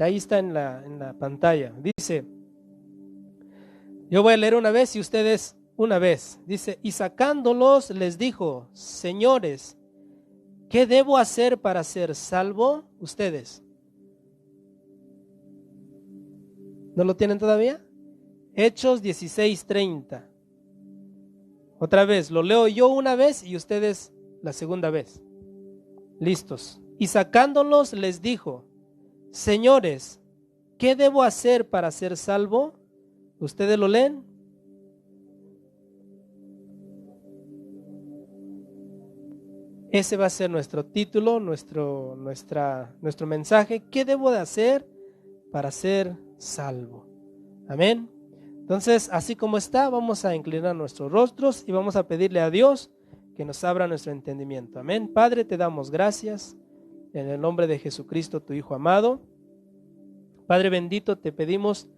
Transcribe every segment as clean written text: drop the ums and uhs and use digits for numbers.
ahí está en la pantalla. Dice, yo voy a leer una vez y ustedes una vez. Dice, y sacándolos les dijo, señores, ¿qué debo hacer para ser salvo? Ustedes. ¿No lo tienen todavía? Hechos 16:30. Otra vez, lo leo yo una vez y ustedes la segunda vez. Listos. Y sacándolos les dijo, señores, ¿qué debo hacer para ser salvo? ¿Ustedes lo leen? Ese va a ser nuestro título, nuestro mensaje. ¿Qué debo de hacer para ser salvo? Amén. Entonces, así como está, vamos a inclinar nuestros rostros y vamos a pedirle a Dios que nos abra nuestro entendimiento. Amén. Padre, te damos gracias en el nombre de Jesucristo, tu Hijo amado. Padre bendito, te pedimos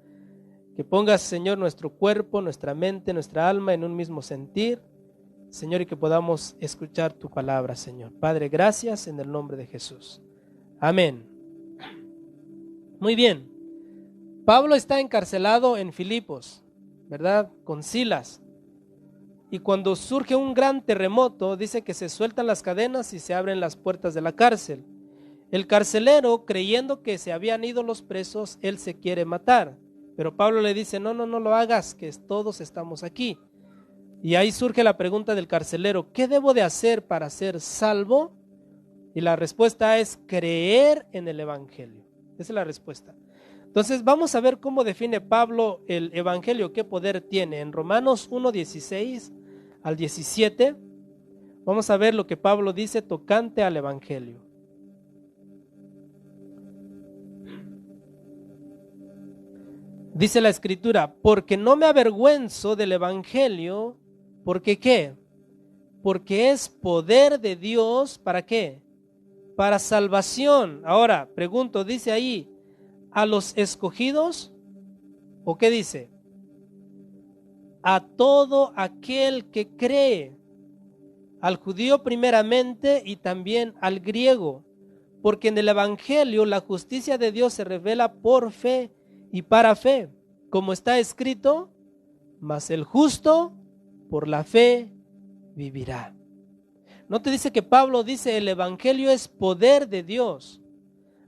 que pongas, Señor, nuestro cuerpo, nuestra mente, nuestra alma en un mismo sentir, Señor, y que podamos escuchar tu palabra, Señor. Padre, gracias en el nombre de Jesús. Amén. Muy bien. Pablo está encarcelado en Filipos, ¿verdad? Con Silas. Y cuando surge un gran terremoto, dice que se sueltan las cadenas y se abren las puertas de la cárcel. El carcelero, creyendo que se habían ido los presos, él se quiere matar. Pero Pablo le dice, no lo hagas, que todos estamos aquí. Y ahí surge la pregunta del carcelero, ¿qué debo de hacer para ser salvo? Y la respuesta es creer en el evangelio. Esa es la respuesta. Entonces vamos a ver cómo define Pablo el evangelio, qué poder tiene. En Romanos 1:16 al 17, vamos a ver lo que Pablo dice tocante al evangelio. Dice la escritura, porque no me avergüenzo del evangelio, ¿porque qué? Porque es poder de Dios, ¿para qué? Para salvación. Ahora, pregunto, dice ahí, ¿a los escogidos? ¿O qué dice? A todo aquel que cree, al judío primeramente y también al griego, porque en el evangelio la justicia de Dios se revela por fe y para fe, como está escrito, mas el justo por la fe vivirá. ¿No te dice que Pablo dice el evangelio es poder de Dios?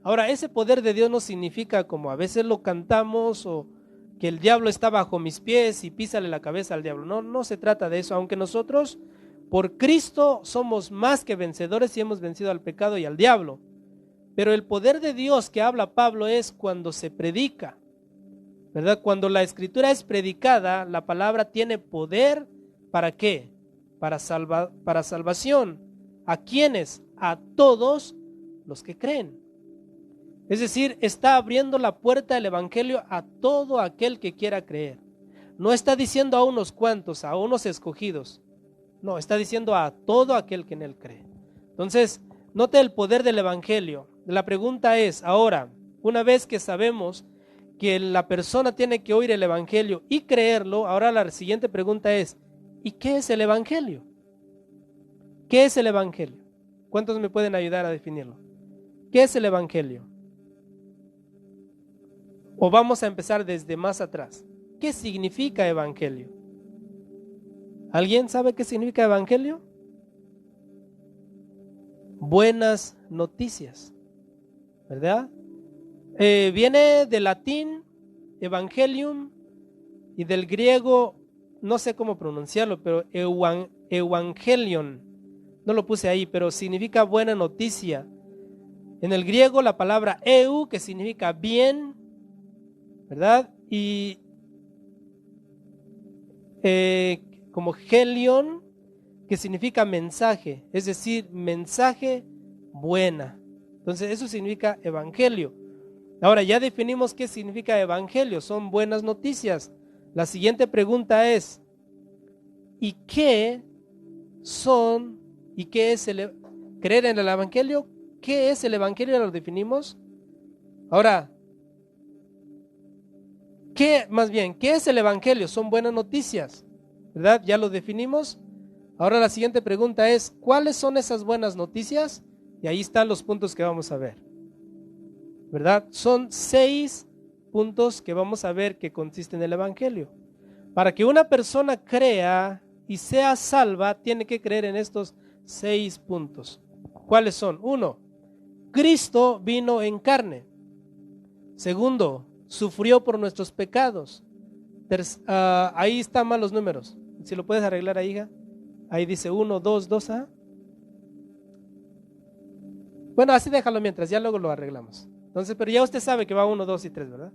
Ahora, ese poder de Dios no significa como a veces lo cantamos o que el diablo está bajo mis pies y písale la cabeza al diablo. No, no se trata de eso, aunque nosotros por Cristo somos más que vencedores y hemos vencido al pecado y al diablo. Pero el poder de Dios que habla Pablo es cuando se predica, ¿verdad? Cuando la escritura es predicada, la palabra tiene poder, ¿para qué? Para salvación. ¿A quiénes? A todos los que creen. Es decir, está abriendo la puerta del evangelio a todo aquel que quiera creer. No está diciendo a unos cuantos, a unos escogidos. No, está diciendo a todo aquel que en él cree. Entonces, note el poder del evangelio. La pregunta es, ahora, una vez que sabemos que la persona tiene que oír el evangelio y creerlo, ahora la siguiente pregunta es, ¿y qué es el evangelio? ¿Qué es el evangelio? ¿Cuántos me pueden ayudar a definirlo? ¿Qué es el evangelio? O vamos a empezar desde más atrás. ¿Qué significa evangelio? ¿Alguien sabe qué significa evangelio? Buenas noticias, ¿verdad? Viene del latín evangelium y del griego, no sé cómo pronunciarlo, pero evangelion. No lo puse ahí, pero significa buena noticia. En el griego la palabra eu, que significa bien, ¿verdad? Y como helion, que significa mensaje, es decir, mensaje buena. Entonces eso significa evangelio. Ahora ya definimos qué significa evangelio, son buenas noticias. La siguiente pregunta es, ¿y qué son y qué es creer en el evangelio? ¿Qué es el evangelio? ¿Lo definimos? Ahora, ¿qué es el evangelio? Son buenas noticias, ¿verdad? Ya lo definimos. Ahora la siguiente pregunta es, ¿cuáles son esas buenas noticias? Y ahí están los puntos que vamos a ver. ¿verdad? Son 6 puntos que vamos a ver que consisten en el Evangelio. Para que una persona crea y sea salva, tiene que creer en estos 6 puntos. ¿Cuáles son? 1, Cristo vino en carne. Segundo, sufrió por nuestros pecados. Ahí están mal los números. Si lo puedes arreglar ahí, hija. Ahí dice 1, 2, 2A. Bueno, así déjalo mientras, ya luego lo arreglamos. Entonces, pero ya usted sabe que va 1, 2 y 3, ¿verdad?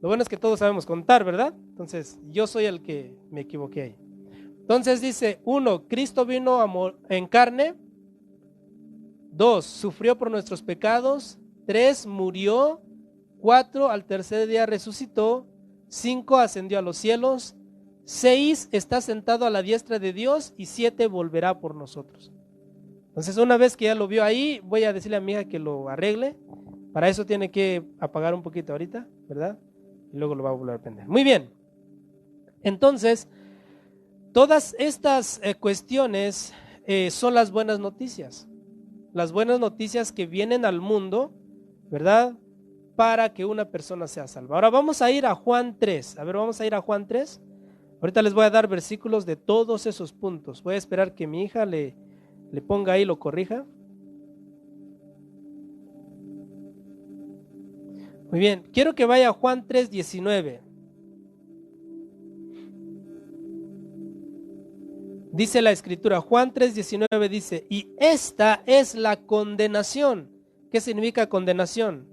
Lo bueno es que todos sabemos contar, ¿verdad? Entonces, yo soy el que me equivoqué ahí. Entonces dice, 1, Cristo vino en carne. 2, sufrió por nuestros pecados. 3, murió. 4, al tercer día resucitó. 5, ascendió a los cielos. 6, está sentado a la diestra de Dios. Y 7, volverá por nosotros. Entonces, una vez que ya lo vio ahí, voy a decirle a mi hija que lo arregle. Para eso tiene que apagar un poquito ahorita, ¿verdad? Y luego lo va a volver a prender. Muy bien. Entonces, todas estas cuestiones son las buenas noticias. Las buenas noticias que vienen al mundo, ¿verdad? Para que una persona sea salva. Ahora vamos a ir a Juan 3. A ver, vamos a ir a Juan 3. Ahorita les voy a dar versículos de todos esos puntos. Voy a esperar que mi hija le ponga ahí, lo corrija. Muy bien, quiero que vaya a Juan 3:19. Dice la escritura, Juan 3:19 dice, y esta es la condenación. ¿Qué significa condenación?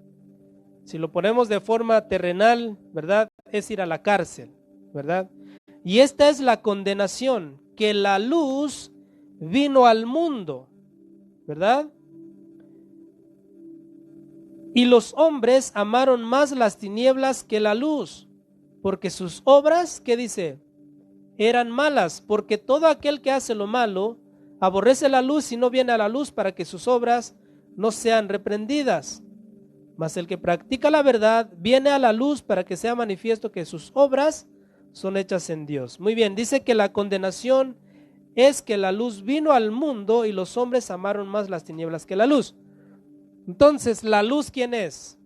Si lo ponemos de forma terrenal, ¿verdad? Es ir a la cárcel, ¿verdad? Y esta es la condenación, que la luz vino al mundo, ¿verdad? Y los hombres amaron más las tinieblas que la luz, porque sus obras, ¿qué dice? Eran malas, porque todo aquel que hace lo malo aborrece la luz y no viene a la luz para que sus obras no sean reprendidas. Mas el que practica la verdad viene a la luz para que sea manifiesto que sus obras son hechas en Dios. Muy bien, dice que la condenación es que la luz vino al mundo y los hombres amaron más las tinieblas que la luz. Entonces, ¿la luz quién es?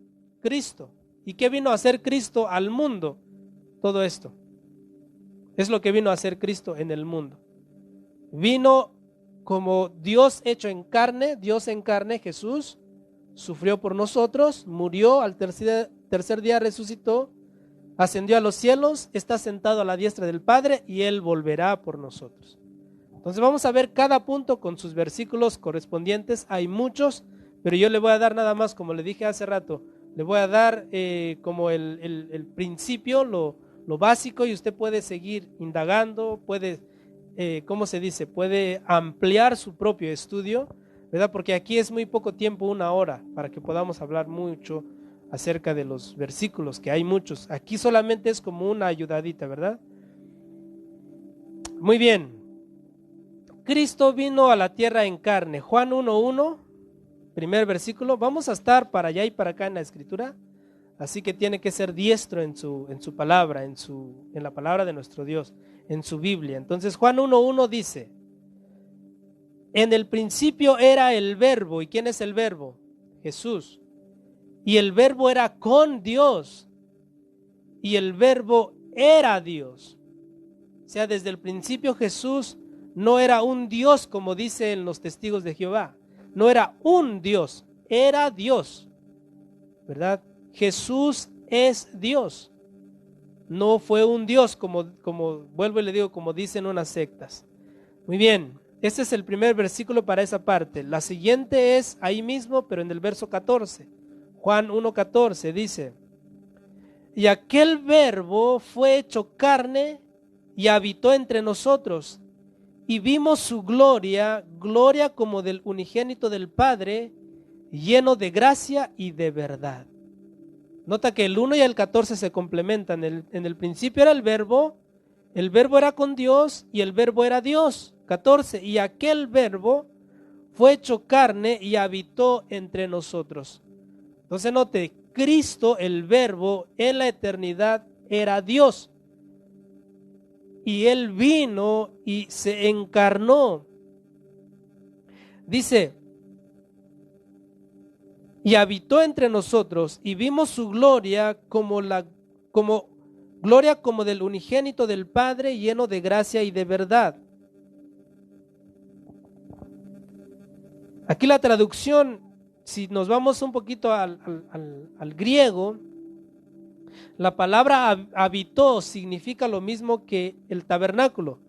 Cristo. ¿Y qué vino a hacer Cristo al mundo? Todo esto. Es lo que vino a hacer Cristo en el mundo. Vino como Dios hecho en carne, Dios en carne, Jesús, sufrió por nosotros, murió, al tercer día resucitó, ascendió a los cielos, está sentado a la diestra del Padre y Él volverá por nosotros. Entonces vamos a ver cada punto con sus versículos correspondientes. Hay muchos, pero yo le voy a dar nada más, como le dije hace rato, le voy a dar como el principio, lo básico, y usted puede seguir indagando, puede, ¿cómo se dice? Puede ampliar su propio estudio, ¿verdad? Porque aquí es muy poco tiempo, 1 hora, para que podamos hablar mucho acerca de los versículos, que hay muchos. Aquí solamente es como una ayudadita, ¿verdad? Muy bien. Cristo vino a la tierra en carne. Juan 1:1, primer versículo. Vamos a estar para allá y para acá en la escritura, así que tiene que ser diestro en su palabra, en la palabra de nuestro Dios, en su Biblia. Entonces Juan 1:1 dice, en el principio era el verbo. ¿Y quién es el verbo? Jesús. Y el verbo era con Dios. Y el verbo era Dios. O sea, desde el principio Jesús no era un Dios como dicen los testigos de Jehová. No era un Dios, era Dios, ¿verdad? Jesús es Dios. No fue un Dios como vuelvo y le digo, como dicen unas sectas. Muy bien, este es el primer versículo para esa parte. La siguiente es ahí mismo, pero en el verso 14. Juan 1:14 dice, y aquel verbo fue hecho carne y habitó entre nosotros, y vimos su gloria, gloria como del unigénito del Padre, lleno de gracia y de verdad. Nota que el 1 y el 14 se complementan. En el principio era el verbo era con Dios y el verbo era Dios. 14, y aquel verbo fue hecho carne y habitó entre nosotros. Entonces note, Cristo, el verbo, en la eternidad era Dios. Y Él vino y se encarnó. Dice, y habitó entre nosotros, y vimos su gloria gloria como del unigénito del Padre, lleno de gracia y de verdad. Aquí la traducción, si nos vamos un poquito al griego, la palabra habitó significa lo mismo que el tabernáculo.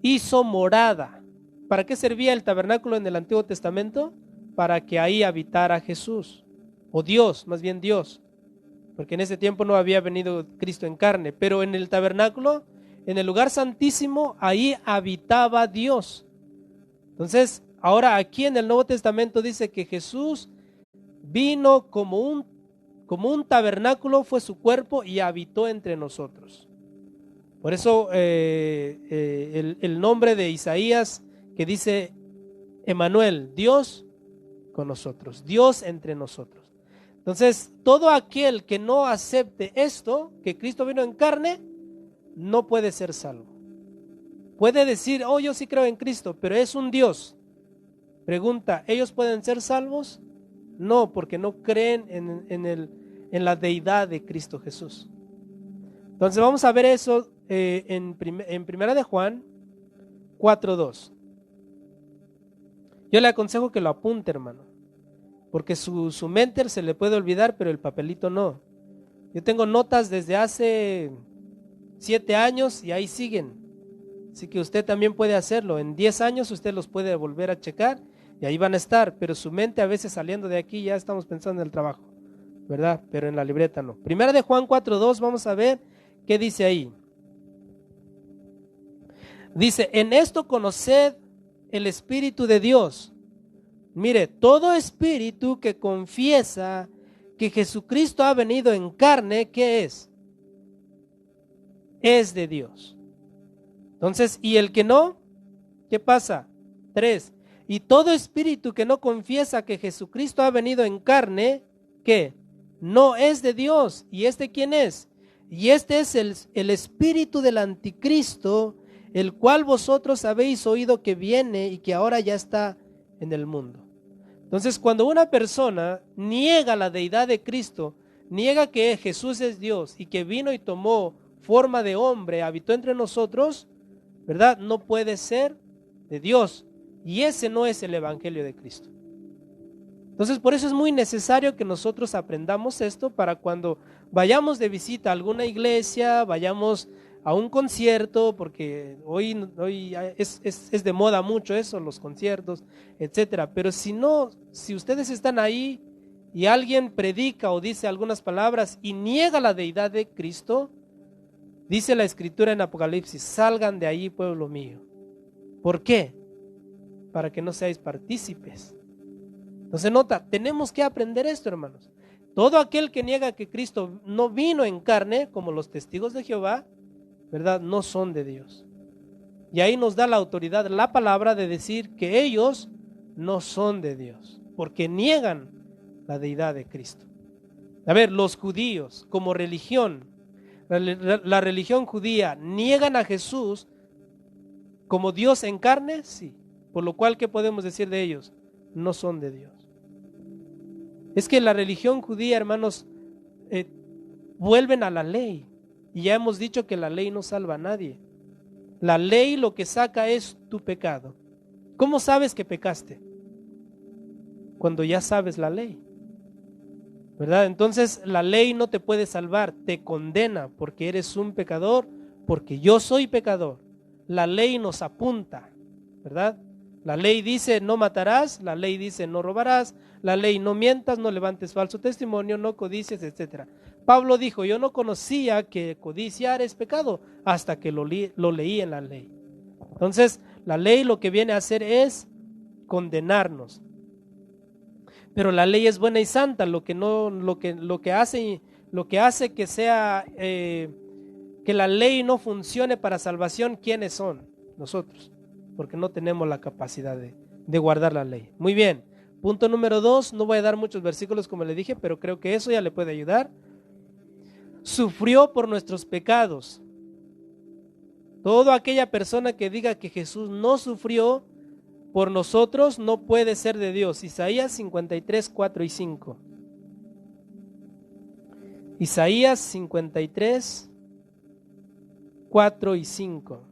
Hizo morada. ¿Para qué servía el tabernáculo en el Antiguo Testamento? Para que ahí habitara Jesús, o Dios, más bien Dios, porque en ese tiempo no había venido Cristo en carne, pero en el tabernáculo, en el lugar santísimo, ahí habitaba Dios. Entonces, ahora aquí en el Nuevo Testamento dice que Jesús vino como un tabernáculo, fue su cuerpo y habitó entre nosotros. Por eso el nombre de Isaías que dice Emmanuel, Dios con nosotros, Dios entre nosotros. Entonces, todo aquel que no acepte esto, que Cristo vino en carne, no puede ser salvo. Puede decir, oh, yo sí creo en Cristo, pero es un Dios. Pregunta, ¿ellos pueden ser salvos? No, porque no creen en la deidad de Cristo Jesús. Entonces vamos a ver eso en Primera de Juan 4:2. Yo le aconsejo que lo apunte, hermano, porque su mente se le puede olvidar, pero el papelito no. Yo tengo notas desde hace 7 años y ahí siguen. Así que usted también puede hacerlo. En 10 años usted los puede volver a checar y ahí van a estar, pero su mente a veces saliendo de aquí ya estamos pensando en el trabajo, ¿verdad? Pero en la libreta no. Primera de Juan 4:2, vamos a ver qué dice ahí. Dice, en esto conoced el Espíritu de Dios. Mire, todo espíritu que confiesa que Jesucristo ha venido en carne, ¿qué es? Es de Dios. Entonces, ¿y el que no? ¿Qué pasa? 3. Y todo espíritu que no confiesa que Jesucristo ha venido en carne, ¿qué? No es de Dios. ¿Y este quién es? Y este es el espíritu del anticristo, el cual vosotros habéis oído que viene y que ahora ya está en el mundo. Entonces, cuando una persona niega la deidad de Cristo, niega que Jesús es Dios y que vino y tomó forma de hombre, habitó entre nosotros, ¿verdad? No puede ser de Dios. Y ese no es el evangelio de Cristo. Entonces, por eso es muy necesario que nosotros aprendamos esto para cuando vayamos de visita a alguna iglesia, vayamos a un concierto, porque hoy es de moda mucho eso, los conciertos, etcétera. Pero si ustedes están ahí y alguien predica o dice algunas palabras y niega la deidad de Cristo, dice la Escritura en Apocalipsis, salgan de ahí, pueblo mío. ¿Por qué? Para que no seáis partícipes. Entonces nota, tenemos que aprender esto, hermanos. Todo aquel que niega que Cristo no vino en carne, como los testigos de Jehová, ¿verdad? No son de Dios. Y ahí nos da la autoridad, la palabra de decir que ellos no son de Dios, porque niegan la deidad de Cristo. A ver, los judíos como religión, la religión judía, niegan a Jesús como Dios en carne, sí. Por lo cual, ¿qué podemos decir de ellos? No son de Dios. Es que la religión judía, hermanos, vuelven a la ley. Y ya hemos dicho que la ley no salva a nadie. La ley lo que saca es tu pecado. ¿Cómo sabes que pecaste? Cuando ya sabes la ley, ¿verdad? Entonces la ley no te puede salvar, te condena porque eres un pecador, porque yo soy pecador. La ley nos apunta, ¿verdad? La ley dice no matarás, la ley dice no robarás, la ley no mientas, no levantes falso testimonio, no codicies, etc. Pablo dijo, yo no conocía que codiciar es pecado hasta que lo leí en la ley. Entonces, la ley lo que viene a hacer es condenarnos. Pero la ley es buena y santa, lo que hace que sea que la ley no funcione para salvación, ¿quiénes son? Nosotros, porque no tenemos la capacidad de guardar la ley. Muy bien, punto número 2, no voy a dar muchos versículos como le dije, pero creo que eso ya le puede ayudar. Sufrió por nuestros pecados. Toda aquella persona que diga que Jesús no sufrió, por nosotros no puede ser de Dios. Isaías 53, 4 y 5. Isaías 53, 4 y 5.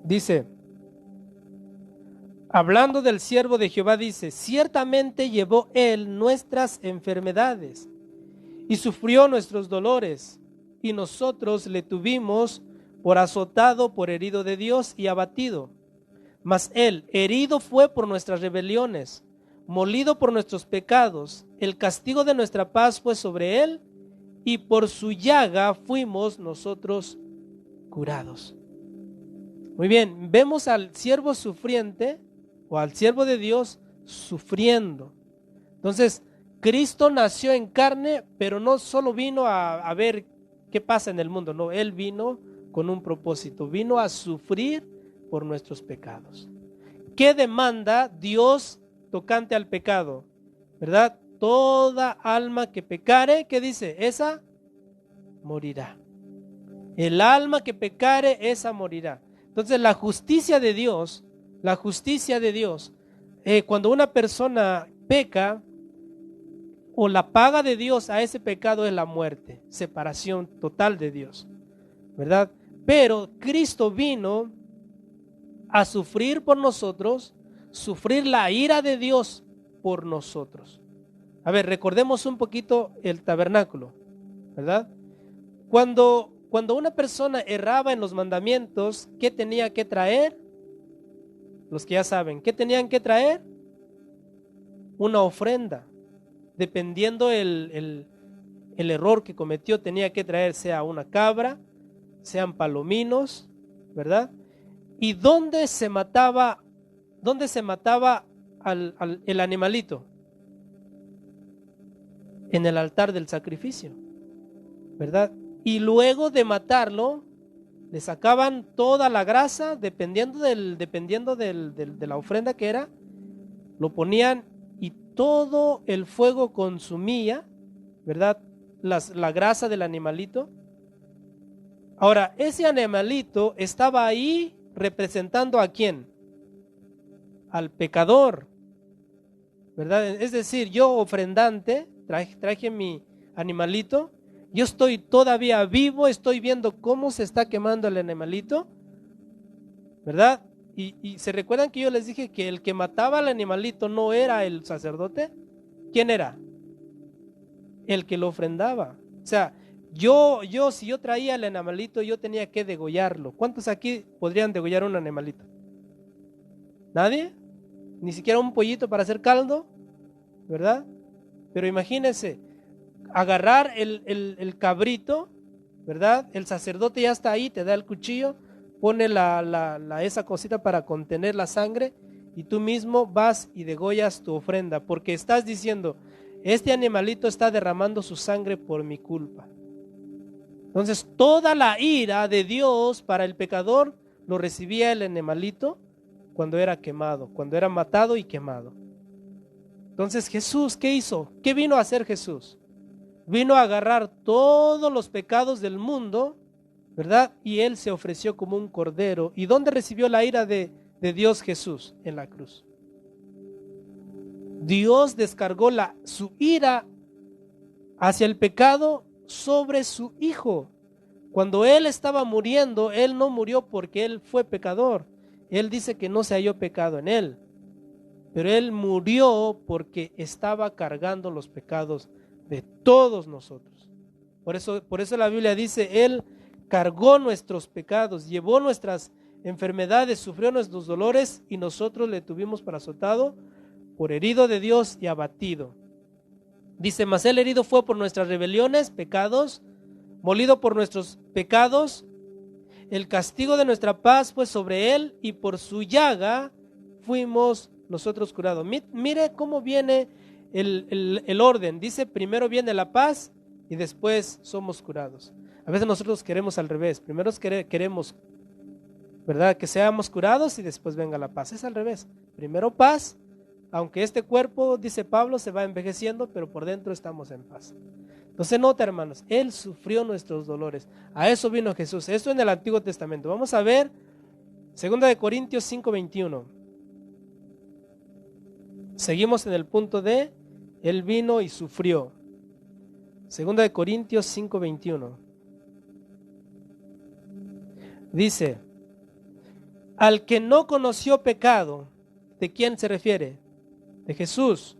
Dice, hablando del siervo de Jehová, dice, ciertamente llevó él nuestras enfermedades y sufrió nuestros dolores, y nosotros le tuvimos por azotado, por herido de Dios y abatido. Mas él herido fue por nuestras rebeliones, molido por nuestros pecados, el castigo de nuestra paz fue sobre él, y por su llaga fuimos nosotros curados. Muy bien, vemos al siervo sufriente o al siervo de Dios sufriendo. Entonces, Cristo nació en carne, pero no solo vino a ver qué pasa en el mundo, no, Él vino con un propósito, vino a sufrir por nuestros pecados. ¿Qué demanda Dios tocante al pecado? ¿Verdad? Toda alma que pecare, ¿qué dice? Esa morirá. El alma que pecare, esa morirá. Entonces la justicia de Dios, cuando una persona peca, o la paga de Dios a ese pecado es la muerte, separación total de Dios, ¿verdad? Pero Cristo vino a sufrir por nosotros, sufrir la ira de Dios por nosotros. A ver, recordemos un poquito el tabernáculo, ¿verdad? Cuando una persona erraba en los mandamientos, ¿qué tenía que traer? Los que ya saben, ¿qué tenían que traer? Una ofrenda. Dependiendo el error que cometió, tenía que traer sea una cabra, sean palominos, ¿verdad? ¿Y dónde se mataba el animalito? En el altar del sacrificio, ¿verdad? Y luego de matarlo, le sacaban toda la grasa, dependiendo de la ofrenda que era, lo ponían y todo el fuego consumía, ¿verdad? La grasa del animalito. Ahora, ese animalito estaba ahí representando ¿a quién? Al pecador, ¿verdad? Es decir, yo ofrendante, traje mi animalito, yo estoy todavía vivo, estoy viendo cómo se está quemando el animalito, ¿verdad? Y se recuerdan que yo les dije que el que mataba al animalito no era el sacerdote. ¿Quién era? El que lo ofrendaba. O sea, si yo traía el animalito, yo tenía que degollarlo. ¿Cuántos aquí podrían degollar un animalito? ¿Nadie? Ni siquiera un pollito para hacer caldo, ¿verdad? Pero imagínense, agarrar el cabrito, ¿verdad? El sacerdote ya está ahí, te da el cuchillo, pone esa cosita para contener la sangre y tú mismo vas y degollas tu ofrenda, porque estás diciendo, este animalito está derramando su sangre por mi culpa. Entonces toda la ira de Dios para el pecador lo recibía el animalito cuando era quemado, cuando era matado y quemado. Entonces Jesús, ¿qué hizo? ¿Qué vino a hacer Jesús? Vino a agarrar todos los pecados del mundo, ¿verdad? Y Él se ofreció como un cordero. ¿Y dónde recibió la ira de Dios Jesús? En la cruz. Dios descargó su ira hacia el pecado sobre su Hijo. Cuando Él estaba muriendo, Él no murió porque Él fue pecador. Él dice que no se halló pecado en Él. Pero Él murió porque estaba cargando los pecados de todos nosotros. Por eso la Biblia dice, Él cargó nuestros pecados, llevó nuestras enfermedades, sufrió nuestros dolores y nosotros le tuvimos por azotado, por herido de Dios y abatido. Dice, mas Él herido fue por nuestras rebeliones, pecados, molido por nuestros pecados, el castigo de nuestra paz fue sobre Él y por su llaga fuimos nosotros curados. Mire cómo viene el orden. Dice, primero viene la paz y después somos curados. A veces nosotros queremos al revés. Primero queremos, ¿verdad?, que seamos curados y después venga la paz. Es al revés. Primero paz, aunque este cuerpo, dice Pablo, se va envejeciendo, pero por dentro estamos en paz. Entonces nota, hermanos, Él sufrió nuestros dolores. A eso vino Jesús. Esto en el Antiguo Testamento. Vamos a ver 2 Corintios 5:21. Seguimos en el punto de Él vino y sufrió. 2 Corintios 5:21. Dice, al que no conoció pecado, ¿de quién se refiere? De Jesús.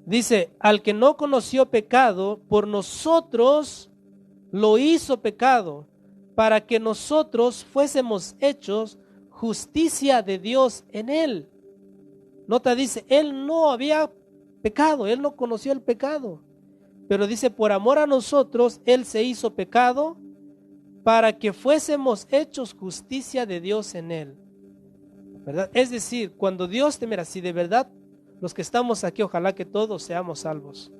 Dice, al que no conoció pecado, por nosotros lo hizo pecado, para que nosotros fuésemos hechos justicia de Dios en él. Nota, dice, él no había pecado, él no conoció el pecado, pero dice, por amor a nosotros, él se hizo pecado, para que fuésemos hechos justicia de Dios en él. ¿Verdad? Es decir, cuando Dios te mira, si de verdad los que estamos aquí, ojalá que todos seamos salvos.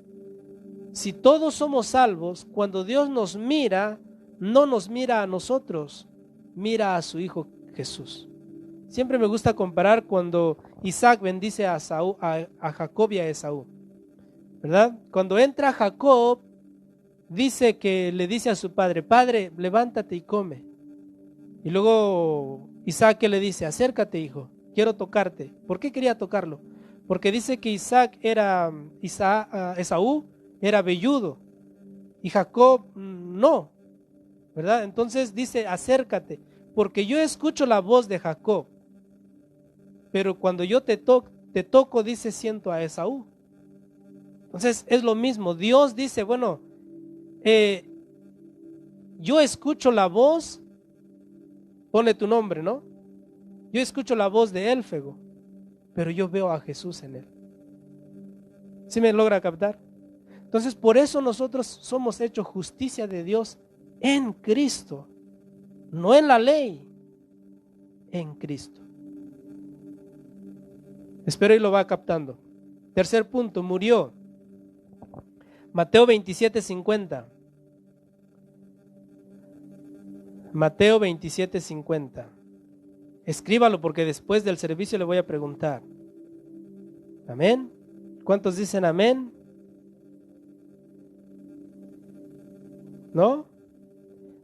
Si todos somos salvos, cuando Dios nos mira, no nos mira a nosotros, mira a su Hijo Jesús. Siempre me gusta comparar cuando Isaac bendice a Jacob y a Esaú, ¿verdad? Cuando entra Jacob, dice que le dice a su padre, padre, levántate y come. Y luego Isaac le dice, acércate, hijo, quiero tocarte. ¿Por qué quería tocarlo? Porque dice que Esaú era velludo y Jacob no, ¿verdad? Entonces dice, acércate, porque yo escucho la voz de Jacob, pero cuando yo te toco, dice, siento a Esaú. Entonces es lo mismo, Dios dice, bueno, yo escucho la voz, pone tu nombre, ¿no? Yo escucho la voz de Élfego, pero yo veo a Jesús en él. ¿Sí me logra captar? Entonces por eso nosotros somos hechos justicia de Dios en Cristo, no en la ley, en Cristo. Espero y lo va captando. Tercer punto, murió. Mateo 27:50. Mateo 27:50. Escríbalo porque después del servicio le voy a preguntar. Amén. ¿Cuántos dicen amén? ¿No?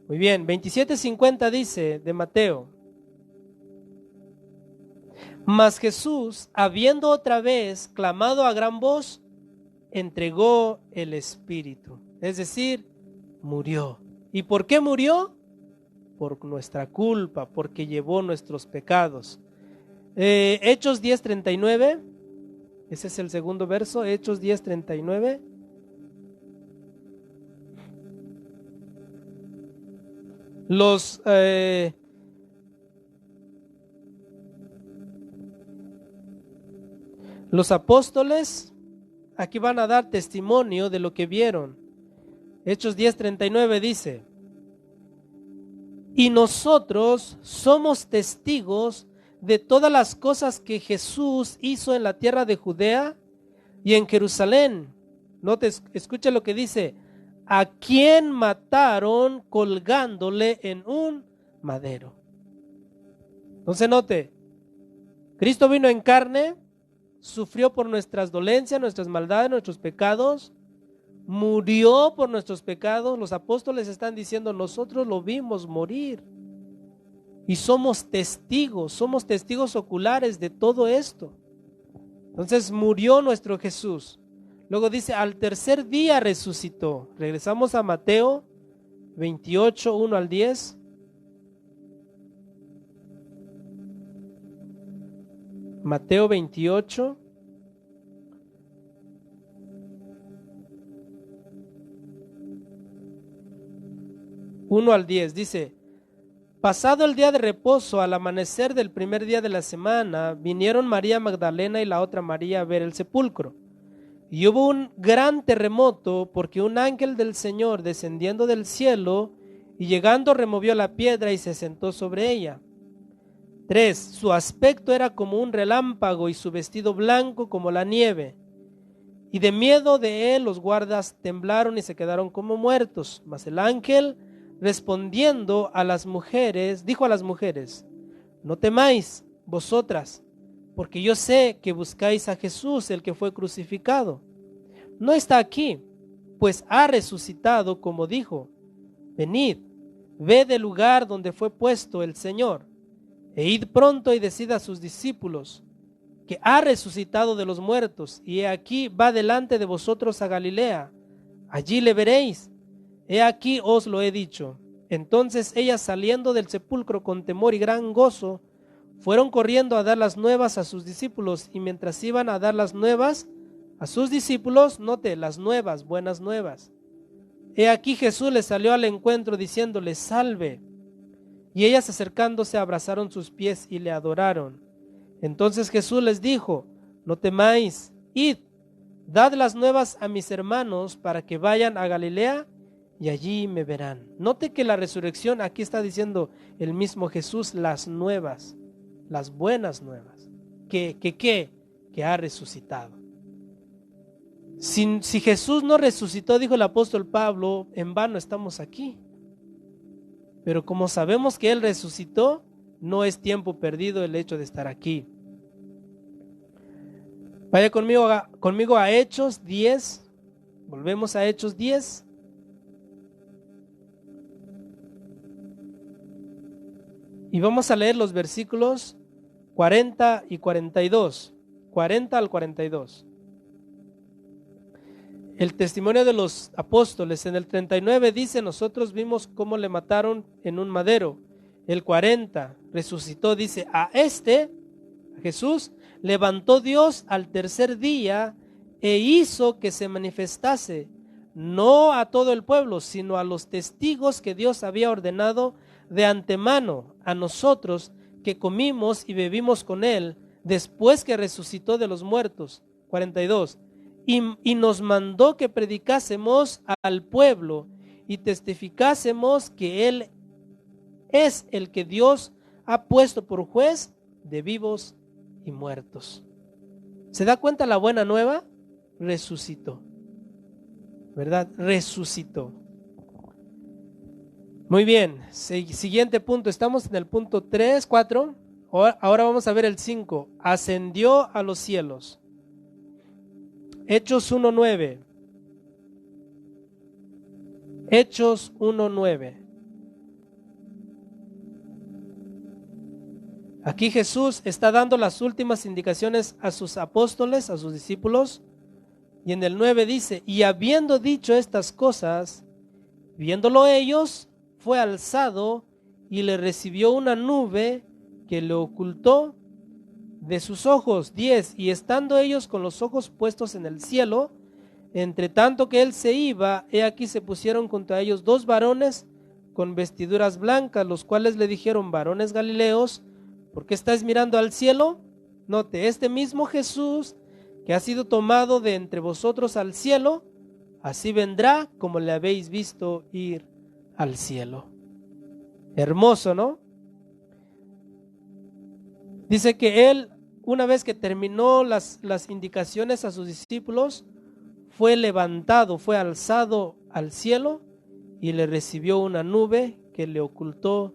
Muy bien, 27:50 dice de Mateo. Mas Jesús, habiendo otra vez clamado a gran voz, entregó el Espíritu. Es decir, murió. ¿Y por qué murió? Por nuestra culpa, porque llevó nuestros pecados. Hechos 10:39, ese es el segundo verso, Hechos 10:39. Los apóstoles aquí van a dar testimonio de lo que vieron. Hechos 10:39 dice, y nosotros somos testigos de todas las cosas que Jesús hizo en la tierra de Judea y en Jerusalén. Note, escuche lo que dice, a quien mataron colgándole en un madero. Entonces note, Cristo vino en carne, sufrió por nuestras dolencias, nuestras maldades, nuestros pecados, murió por nuestros pecados. Los apóstoles están diciendo, nosotros lo vimos morir y somos testigos oculares de todo esto. Entonces murió nuestro Jesús. Luego dice, al tercer día resucitó. Regresamos a Mateo 28, 1 al 10. Mateo 28. Uno al 10 dice, pasado el día de reposo, al amanecer del primer día de la semana, vinieron María Magdalena y la otra María a ver el sepulcro. Y hubo un gran terremoto, porque un ángel del Señor descendiendo del cielo y llegando removió la piedra y se sentó sobre ella. 3. Su aspecto era como un relámpago y su vestido blanco como la nieve. Y de miedo de él los guardas temblaron y se quedaron como muertos. Mas el ángel, respondiendo a las mujeres, dijo a las mujeres, no temáis vosotras, porque yo sé que buscáis a Jesús, el que fue crucificado. No está aquí, pues ha resucitado, como dijo. Venid, ved el lugar donde fue puesto el Señor, e id pronto y decid a sus discípulos que ha resucitado de los muertos, y he aquí va delante de vosotros a Galilea. Allí le veréis. He aquí os lo he dicho. Entonces ellas, saliendo del sepulcro con temor y gran gozo, fueron corriendo a dar las nuevas a sus discípulos, y mientras iban a dar las nuevas a sus discípulos, note, las nuevas, buenas nuevas. He aquí Jesús les salió al encuentro diciéndoles: salve. Y ellas, acercándose, abrazaron sus pies y le adoraron. Entonces Jesús les dijo: no temáis, id, dad las nuevas a mis hermanos para que vayan a Galilea y allí me verán. Note que la resurrección, aquí está diciendo el mismo Jesús, las nuevas, las buenas nuevas, que ha resucitado. Si Jesús no resucitó, dijo el apóstol Pablo, en vano estamos aquí. Pero como sabemos que Él resucitó, no es tiempo perdido el hecho de estar aquí. Vaya conmigo a Hechos 10. Volvemos a Hechos 10. Y vamos a leer los versículos 40 y 42. 40 al 42. El testimonio de los apóstoles. En el 39 dice: nosotros vimos cómo le mataron en un madero. El 40 resucitó, dice: a Jesús, levantó Dios al tercer día e hizo que se manifestase, no a todo el pueblo, sino a los testigos que Dios había ordenado de antemano, a nosotros que comimos y bebimos con él después que resucitó de los muertos. 42. Y nos mandó que predicásemos al pueblo y testificásemos que Él es el que Dios ha puesto por juez de vivos y muertos. ¿Se da cuenta la buena nueva? Resucitó, ¿verdad? Resucitó. Muy bien, siguiente punto. Estamos en el punto 3, 4. Ahora vamos a ver el 5. Ascendió a los cielos. Hechos 1:9. Hechos 1:9. Aquí Jesús está dando las últimas indicaciones a sus apóstoles, a sus discípulos. Y en el 9 dice: y habiendo dicho estas cosas, viéndolo ellos, fue alzado y le recibió una nube que le ocultó de sus ojos. 10. Y estando ellos con los ojos puestos en el cielo, entre tanto que él se iba, he aquí se pusieron junto a ellos dos varones con vestiduras blancas, los cuales le dijeron: varones galileos, ¿por qué estáis mirando al cielo? Note, este mismo Jesús que ha sido tomado de entre vosotros al cielo, así vendrá como le habéis visto ir al cielo. Hermoso, ¿no? Dice que él, una vez que terminó las indicaciones a sus discípulos, fue levantado, fue alzado al cielo y le recibió una nube que le ocultó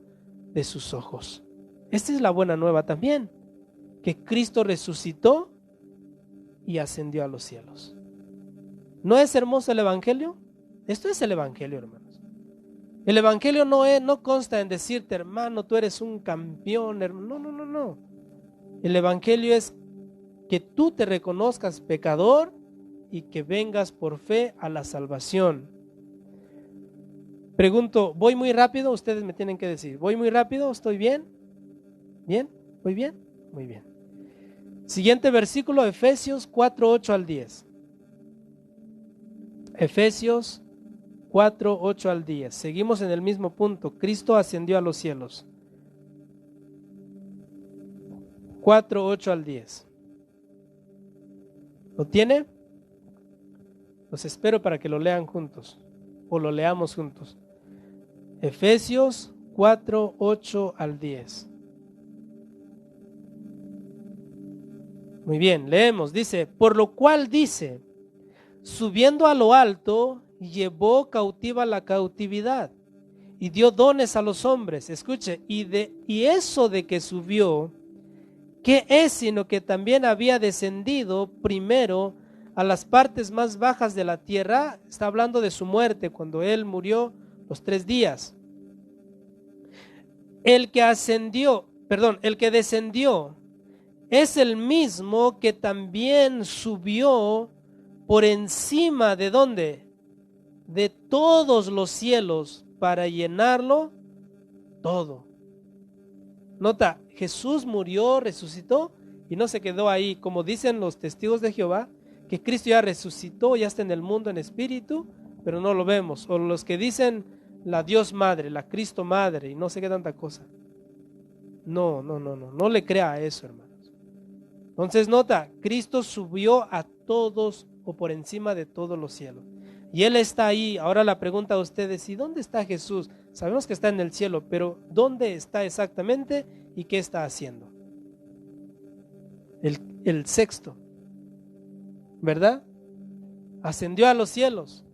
de sus ojos. Esta es la buena nueva también, que Cristo resucitó y ascendió a los cielos. ¿No es hermoso el evangelio? Esto es el evangelio, hermanos. El evangelio no consta en decirte: hermano, tú eres un campeón, hermano. No. El evangelio es que tú te reconozcas pecador y que vengas por fe a la salvación. Pregunto, ¿voy muy rápido? Ustedes me tienen que decir, ¿voy muy rápido? ¿Estoy bien? ¿Bien? ¿Muy bien? Muy bien. Siguiente versículo, Efesios 4, 8 al 10. Efesios 4, 8 al 10. Seguimos en el mismo punto. Cristo ascendió a los cielos. 4, 8 al 10. ¿Lo tiene? Los espero para que lo lean juntos o lo leamos juntos. Efesios 4, 8 al 10. Muy bien, leemos. Dice: por lo cual dice, subiendo a lo alto, llevó cautiva la cautividad y dio dones a los hombres. Escuche, y eso de que subió ¿Qué es sino que también había descendido primero a las partes más bajas de la tierra? Está hablando de su muerte, cuando él murió los 3 días. El que descendió es el mismo que también subió por encima de ¿dónde? De todos los cielos para llenarlo todo. Nota, Jesús murió, resucitó y no se quedó ahí, como dicen los testigos de Jehová, que Cristo ya resucitó, ya está en el mundo en espíritu, pero no lo vemos. O los que dicen la Dios Madre, la Cristo Madre y no sé qué tanta cosa. No le crea a eso, hermanos. Entonces nota, Cristo subió a todos o por encima de todos los cielos. Y Él está ahí. Ahora la pregunta a ustedes, ¿y dónde está Jesús? Sabemos que está en el cielo, pero ¿dónde está exactamente y qué está haciendo? El sexto, ¿verdad? Ascendió a los cielos.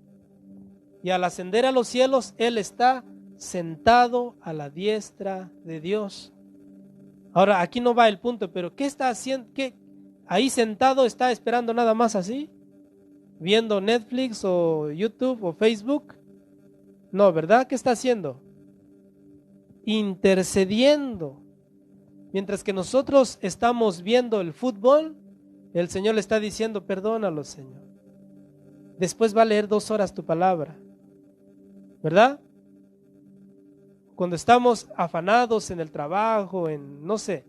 Y al ascender a los cielos, Él está sentado a la diestra de Dios. Ahora, aquí no va el punto, pero ¿qué está haciendo? ¿Qué? Ahí sentado está esperando nada más así, viendo Netflix o YouTube o Facebook. No, ¿verdad? ¿Qué está haciendo? Intercediendo. Mientras que nosotros estamos viendo el fútbol, el Señor le está diciendo, perdónalo, Señor. Después va a leer 2 horas tu palabra, ¿verdad? Cuando estamos afanados en el trabajo, no sé,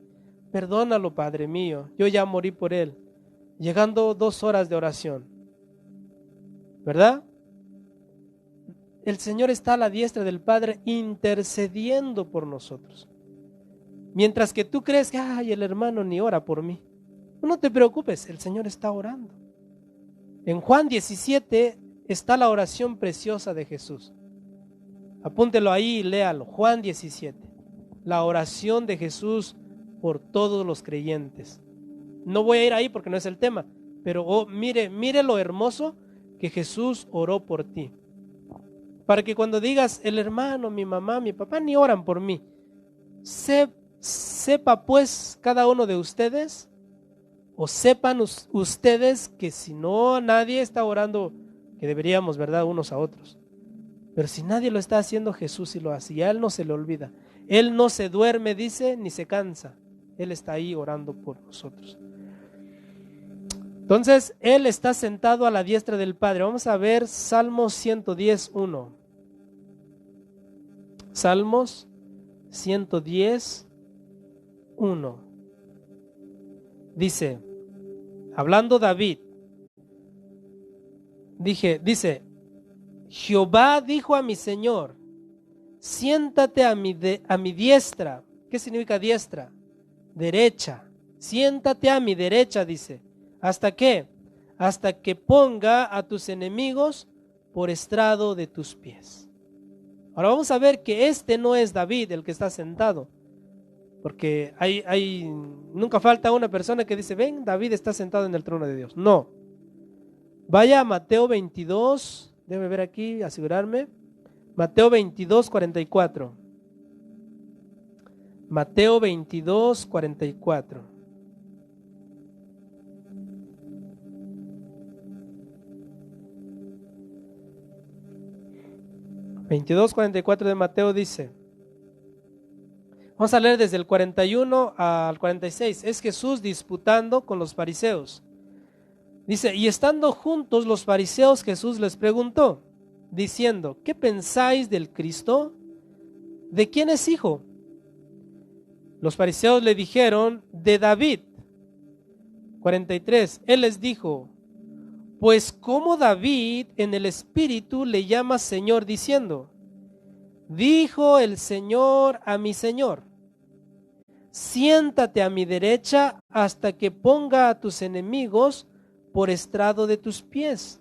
perdónalo, Padre mío, yo ya morí por él. Llegando 2 horas de oración, ¿verdad? El Señor está a la diestra del Padre intercediendo por nosotros. Mientras que tú crees que, ay, el hermano ni ora por mí. No te preocupes, el Señor está orando. En Juan 17 está la oración preciosa de Jesús. Apúntelo ahí y léalo. Juan 17. La oración de Jesús por todos los creyentes. No voy a ir ahí porque no es el tema, pero mire lo hermoso que Jesús oró por ti. Para que cuando digas, el hermano, mi mamá, mi papá ni oran por mí, sepa pues cada uno de ustedes, o sepan ustedes que si no nadie está orando, que deberíamos, ¿verdad?, unos a otros. Pero si nadie lo está haciendo, Jesús sí lo hace y a Él no se le olvida. Él no se duerme, dice, ni se cansa. Él está ahí orando por nosotros. Entonces, Él está sentado a la diestra del Padre. Vamos a ver Salmos 110:1. Salmos 110:1. Dice, hablando David, dice, Jehová dijo a mi Señor, siéntate a mi diestra. ¿Qué significa diestra? Derecha. Siéntate a mi derecha, dice. ¿Hasta qué? Hasta que ponga a tus enemigos por estrado de tus pies. Ahora vamos a ver que este no es David el que está sentado. Porque nunca falta una persona que dice, ven, David está sentado en el trono de Dios. No. Vaya a Mateo 22. Déjame ver aquí, asegurarme. Mateo 22:44. Mateo 22:44. de Mateo dice, vamos a leer desde el 41 al 46. Es Jesús disputando con los fariseos. Dice, y estando juntos los fariseos, Jesús les preguntó, diciendo, ¿qué pensáis del Cristo? ¿De quién es hijo? Los fariseos le dijeron, de David. 43, Él les dijo, pues como David en el Espíritu le llama Señor, diciendo, dijo el Señor a mi Señor, siéntate a mi derecha hasta que ponga a tus enemigos por estrado de tus pies.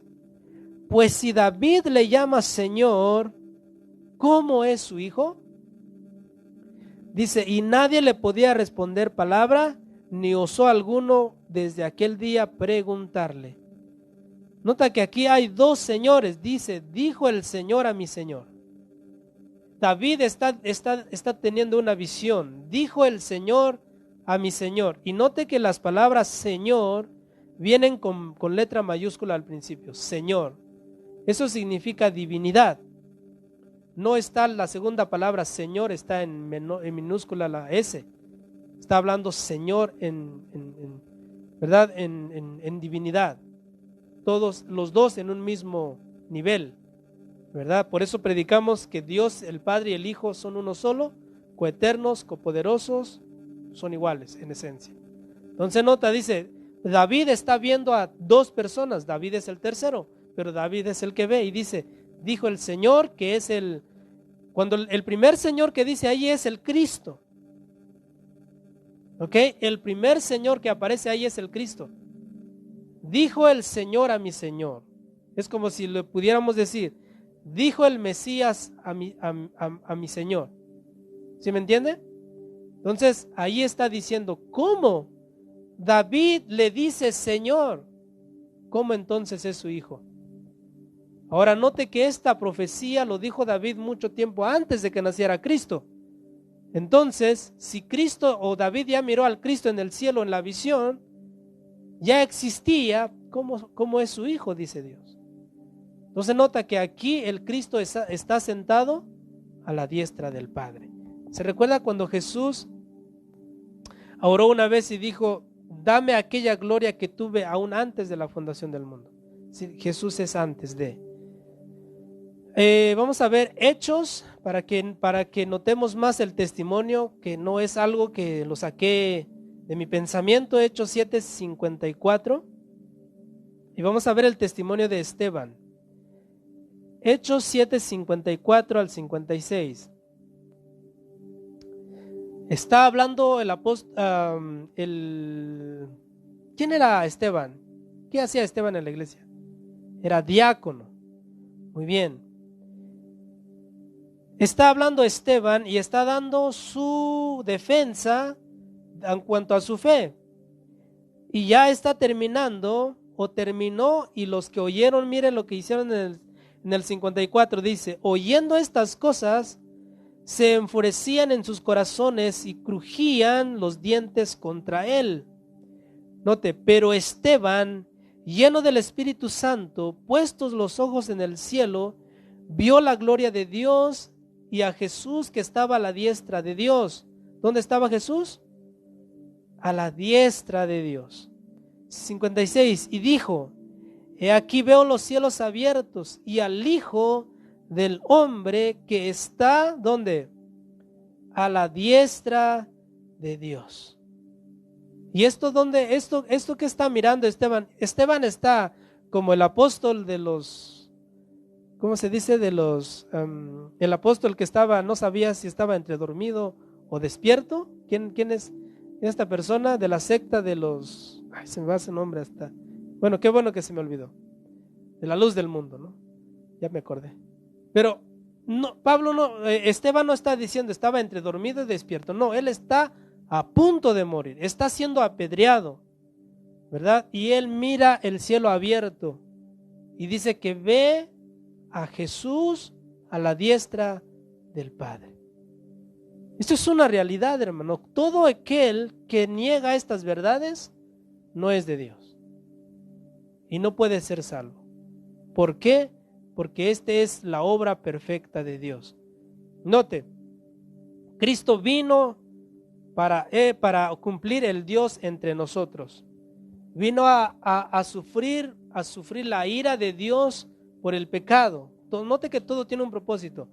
Pues si David le llama Señor, ¿cómo es su hijo? Dice, y nadie le podía responder palabra, ni osó alguno desde aquel día preguntarle. Nota que aquí hay 2 señores. Dice, dijo el Señor a mi Señor. David está teniendo una visión. Dijo el Señor a mi Señor. Y note que las palabras Señor vienen con letra mayúscula al principio, Señor. Eso significa divinidad. No está la segunda palabra Señor, está en minúscula la S. Está hablando Señor ¿verdad? En divinidad. Todos los dos en un mismo nivel, ¿verdad? Por eso predicamos que Dios, el Padre y el Hijo son uno solo, coeternos, copoderosos, son iguales en esencia. Entonces nota, dice, David está viendo a dos personas, David es el tercero, pero David es el que ve y dice, dijo el Señor que es cuando el primer Señor que dice ahí es el Cristo. ¿Ok? El primer Señor que aparece ahí es el Cristo. Dijo el Señor a mi Señor. Es como si le pudiéramos decir, dijo el Mesías a mi Señor. ¿Sí me entiende? Entonces ahí está diciendo, ¿cómo? David le dice Señor. ¿Cómo entonces es su hijo? Ahora note que esta profecía lo dijo David mucho tiempo antes de que naciera Cristo. Entonces, si Cristo o David ya miró al Cristo en el cielo en la visión, ya existía, ¿cómo es su hijo? Dice Dios. Entonces nota que aquí el Cristo está sentado a la diestra del Padre. ¿Se recuerda cuando Jesús oró una vez y dijo, dame aquella gloria que tuve aún antes de la fundación del mundo? Sí, Jesús es antes de. Vamos a ver Hechos para que notemos más el testimonio, que no es algo que lo saqué de mi pensamiento. Hechos 7:54, y vamos a ver el testimonio de Esteban. Hechos 7:54 al 56. Está hablando el apóstol, ¿quién era Esteban? ¿Qué hacía Esteban en la iglesia? Era diácono. Muy bien. Está hablando Esteban y está dando su defensa en cuanto a su fe. Y ya está terminando, o terminó, y los que oyeron, miren lo que hicieron en el 54, dice, oyendo estas cosas, se enfurecían en sus corazones y crujían los dientes contra él. Note, pero Esteban, lleno del Espíritu Santo, puestos los ojos en el cielo, vio la gloria de Dios y a Jesús que estaba a la diestra de Dios. ¿Dónde estaba Jesús? A la diestra de Dios. 56, y dijo, he aquí veo los cielos abiertos y al Hijo del Hombre que está, ¿dónde? A la diestra de Dios. ¿Y esto dónde? Esto que está mirando Esteban. Esteban está como el apóstol de los, ¿cómo se dice? El apóstol que estaba, no sabía si estaba entre dormido o despierto. ¿Quién es esta persona de la secta de los, se me va su nombre hasta, bueno, qué bueno que se me olvidó, de la luz del mundo, ¿no? Ya me acordé. Pero no, Esteban no está diciendo estaba entre dormido y despierto. No, él está a punto de morir, está siendo apedreado, ¿verdad? Y él mira el cielo abierto y dice que ve a Jesús a la diestra del Padre. Esto es una realidad, hermano. Todo aquel que niega estas verdades no es de Dios y no puede ser salvo. ¿Por qué? Porque esta es la obra perfecta de Dios. Note, Cristo vino para cumplir el Dios entre nosotros. Vino a sufrir la ira de Dios por el pecado. Note que todo tiene un propósito.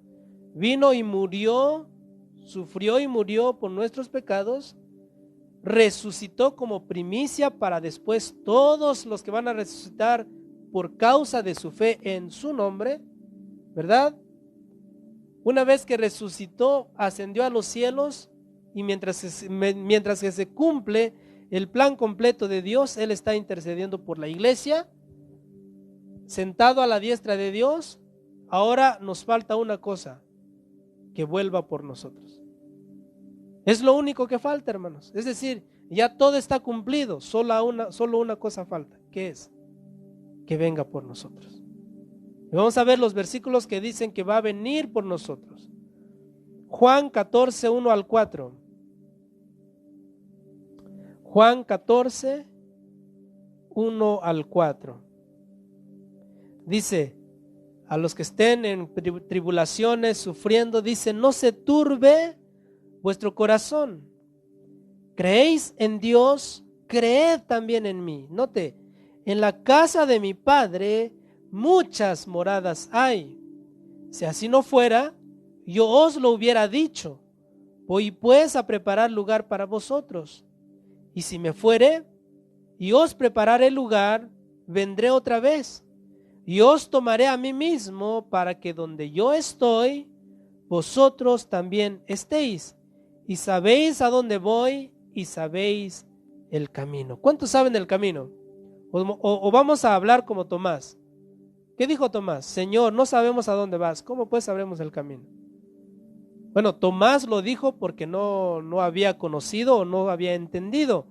Vino y murió, sufrió y murió por nuestros pecados, resucitó como primicia para después todos los que van a resucitar por causa de su fe en su nombre, ¿verdad? Una vez que resucitó, ascendió a los cielos y mientras que se cumple el plan completo de Dios, Él está intercediendo por la iglesia, sentado a la diestra de Dios. Ahora nos falta una cosa, que vuelva por nosotros. Es lo único que falta, hermanos. Es decir, ya todo está cumplido, solo una cosa falta. ¿Qué es? Que venga por nosotros. Y vamos a ver los versículos que dicen que va a venir por nosotros. Juan 14, 1 al 4. Juan 14, 1 al 4. Dice, a los que estén en tribulaciones, sufriendo, dice, no se turbe vuestro corazón. Creéis en Dios, creed también en mí. Note, en la casa de mi Padre muchas moradas hay. Si así no fuera, yo os lo hubiera dicho. Voy pues a preparar lugar para vosotros. Y si me fuere y os prepararé lugar, vendré otra vez y os tomaré a mí mismo, para que donde yo estoy, vosotros también estéis. Y sabéis a dónde voy y sabéis el camino. ¿Cuántos saben el camino? O vamos a hablar como Tomás. ¿Qué dijo Tomás? Señor, no sabemos a dónde vas. ¿Cómo pues sabremos el camino? Bueno, Tomás lo dijo porque no había conocido o no había entendido.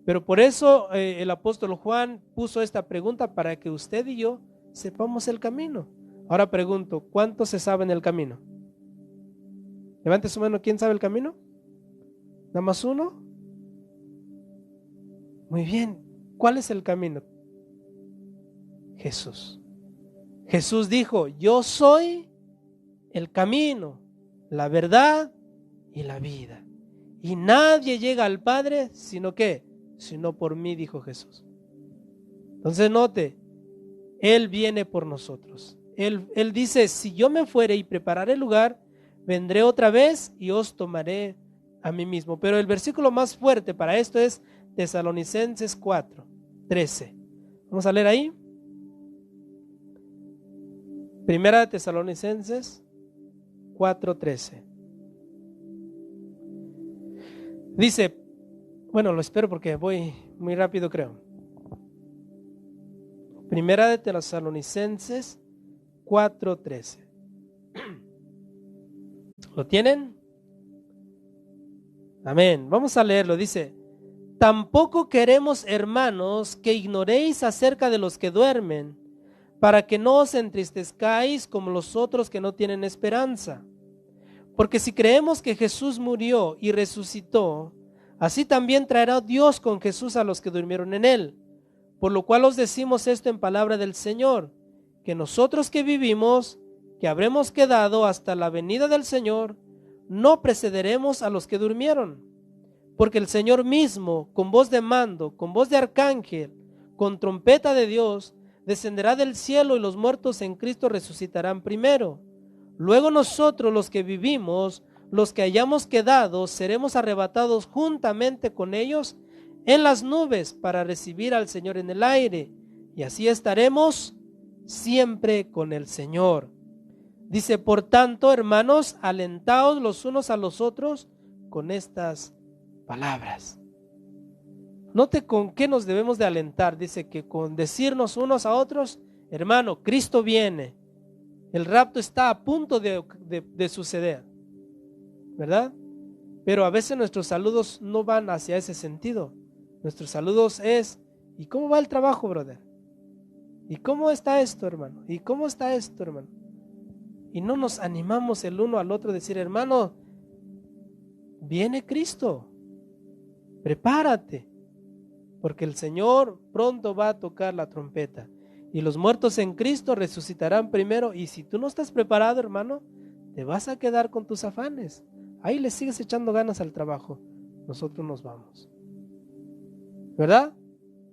Pero por eso el apóstol Juan puso esta pregunta para que usted y yo sepamos el camino. Ahora pregunto, ¿cuántos se saben el camino? Levante su mano, ¿quién sabe el camino? ¿Nada más uno? Muy bien, ¿cuál es el camino? Jesús. Jesús dijo, yo soy el camino, la verdad y la vida. Y nadie llega al Padre, sino ¿qué? Sino por mí, dijo Jesús. Entonces note, Él viene por nosotros. Él dice, si yo me fuere y prepararé el lugar, vendré otra vez y os tomaré a mí mismo. Pero el versículo más fuerte para esto es Tesalonicenses 4, 13. Vamos a leer ahí. Primera de Tesalonicenses 4, 13. Dice, bueno, lo espero porque voy muy rápido, creo. Primera de Tesalonicenses 4, 13. ¿Lo tienen? Amén. Vamos a leerlo. Dice, tampoco queremos, hermanos, que ignoréis acerca de los que duermen, para que no os entristezcáis como los otros que no tienen esperanza. Porque si creemos que Jesús murió y resucitó, así también traerá Dios con Jesús a los que durmieron en él. Por lo cual os decimos esto en palabra del Señor, que nosotros que vivimos, que habremos quedado hasta la venida del Señor, no precederemos a los que durmieron. Porque el Señor mismo, con voz de mando, con voz de arcángel, con trompeta de Dios, descenderá del cielo y los muertos en Cristo resucitarán primero. Luego nosotros los que vivimos, los que hayamos quedado, seremos arrebatados juntamente con ellos en las nubes para recibir al Señor en el aire, y así estaremos siempre con el Señor. Dice, por tanto, hermanos, alentaos los unos a los otros con estas palabras. Note con qué nos debemos de alentar. Dice que con decirnos unos a otros, hermano, Cristo viene. El rapto está a punto de suceder, ¿verdad? Pero a veces nuestros saludos no van hacia ese sentido. Nuestros saludos es, ¿y cómo va el trabajo, brother? ¿Y cómo está esto, hermano? ¿Y cómo está esto, hermano? Y no nos animamos el uno al otro a decir, hermano, viene Cristo, prepárate, porque el Señor pronto va a tocar la trompeta y los muertos en Cristo resucitarán primero. Y si tú no estás preparado, hermano, te vas a quedar con tus afanes. Ahí le sigues echando ganas al trabajo. Nosotros nos vamos, ¿verdad?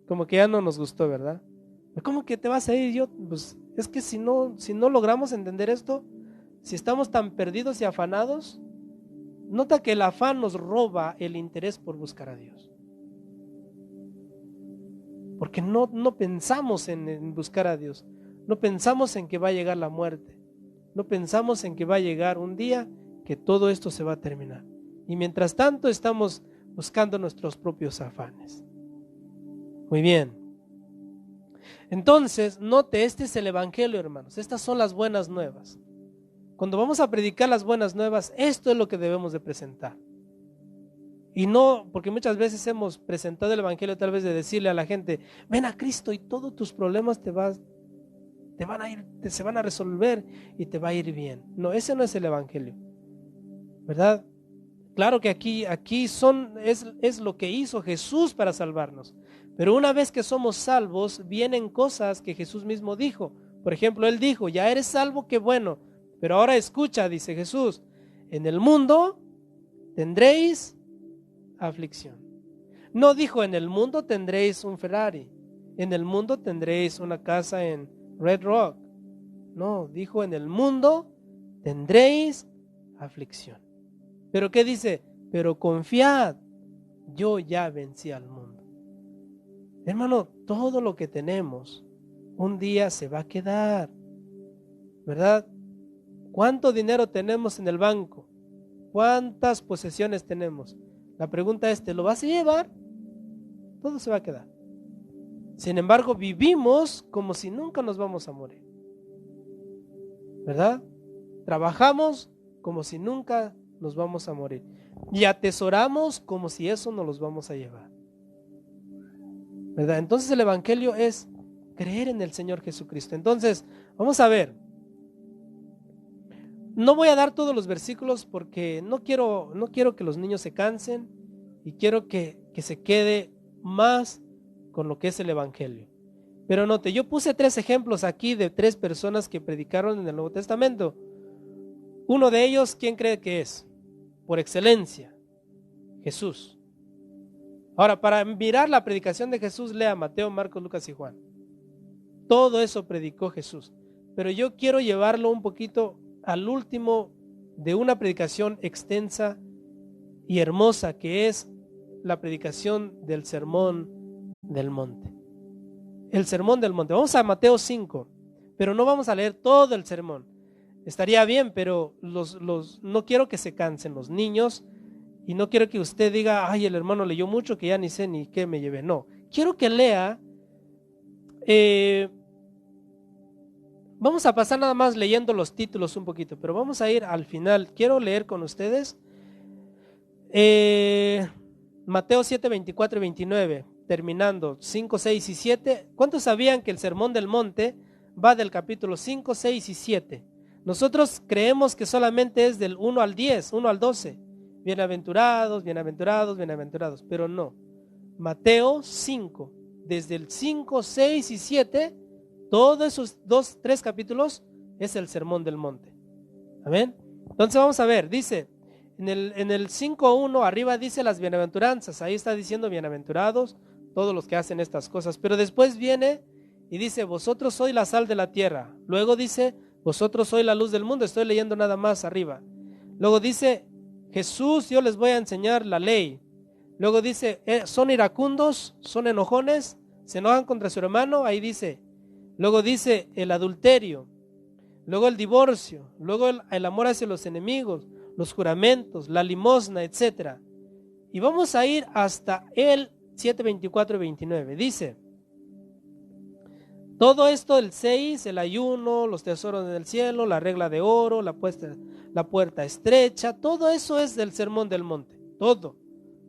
Como que ya no nos gustó, ¿verdad? ¿Cómo que te vas a ir? Pues es que si no logramos entender esto, si estamos tan perdidos y afanados, nota que el afán nos roba el interés por buscar a Dios. Porque no pensamos en buscar a Dios, no pensamos en que va a llegar la muerte, no pensamos en que va a llegar un día que todo esto se va a terminar. Y mientras tanto estamos buscando nuestros propios afanes. Muy bien. Entonces, note, este es el evangelio, hermanos. Estas son las buenas nuevas. Cuando vamos a predicar las buenas nuevas, esto es lo que debemos de presentar. Y no, porque muchas veces hemos presentado el evangelio tal vez de decirle a la gente, ven a Cristo y todos tus problemas se van a resolver y te va a ir bien. No, ese no es el evangelio, ¿verdad? Claro que aquí es lo que hizo Jesús para salvarnos. Pero una vez que somos salvos, vienen cosas que Jesús mismo dijo. Por ejemplo, Él dijo, ya eres salvo, qué bueno. Pero ahora escucha, dice Jesús, en el mundo tendréis aflicción. No dijo, en el mundo tendréis un Ferrari. En el mundo tendréis una casa en Red Rock. No, dijo, en el mundo tendréis aflicción. ¿Pero qué dice? Pero confiad, yo ya vencí al mundo. Hermano, todo lo que tenemos un día se va a quedar, ¿verdad? ¿Cuánto dinero tenemos en el banco? ¿Cuántas posesiones tenemos? La pregunta es, ¿te lo vas a llevar? Todo se va a quedar. Sin embargo, vivimos como si nunca nos vamos a morir, ¿verdad? Trabajamos como si nunca nos vamos a morir y atesoramos como si eso nos los vamos a llevar, ¿verdad? Entonces el evangelio es creer en el Señor Jesucristo. Entonces, vamos a ver. No voy a dar todos los versículos porque no quiero que los niños se cansen y quiero que se quede más con lo que es el evangelio. Pero note, yo puse 3 ejemplos aquí de 3 personas que predicaron en el Nuevo Testamento. Uno de ellos, ¿quién cree que es? Por excelencia, Jesús. Ahora, para mirar la predicación de Jesús, lea Mateo, Marcos, Lucas y Juan. Todo eso predicó Jesús. Pero yo quiero llevarlo un poquito al último de una predicación extensa y hermosa, que es la predicación del Sermón del Monte. El Sermón del Monte. Vamos a Mateo 5, pero no vamos a leer todo el sermón. Estaría bien, pero no quiero que se cansen los niños y no quiero que usted diga, ay, el hermano leyó mucho que ya ni sé ni qué me llevé. No, quiero que lea. Vamos a pasar nada más leyendo los títulos un poquito, pero vamos a ir al final. Quiero leer con ustedes Mateo 7, 24 y 29, terminando 5, 6 y 7. ¿Cuántos sabían que el Sermón del Monte va del capítulo 5, 6 y 7? Nosotros creemos que solamente es del 1 al 10, 1 al 12. Bienaventurados, bienaventurados, bienaventurados. Pero no. Mateo 5, desde el 5, 6 y 7, todos esos 3 capítulos es el Sermón del Monte. Amén. Entonces vamos a ver, dice, en el 5.1 arriba dice las bienaventuranzas. Ahí está diciendo bienaventurados todos los que hacen estas cosas. Pero después viene y dice, vosotros sois la sal de la tierra. Luego dice, vosotros sois la luz del mundo. Estoy leyendo nada más arriba. Luego dice, Jesús, yo les voy a enseñar la ley. Luego dice, son iracundos, son enojones, se enojan contra su hermano. Ahí dice. Luego dice el adulterio. Luego el divorcio. Luego el amor hacia los enemigos, los juramentos, la limosna, etc. Y vamos a ir hasta el 7, 24 y 29. Dice, todo esto, el 6, el ayuno, los tesoros del cielo, la regla de oro, la puerta estrecha, todo eso es del Sermón del Monte, todo.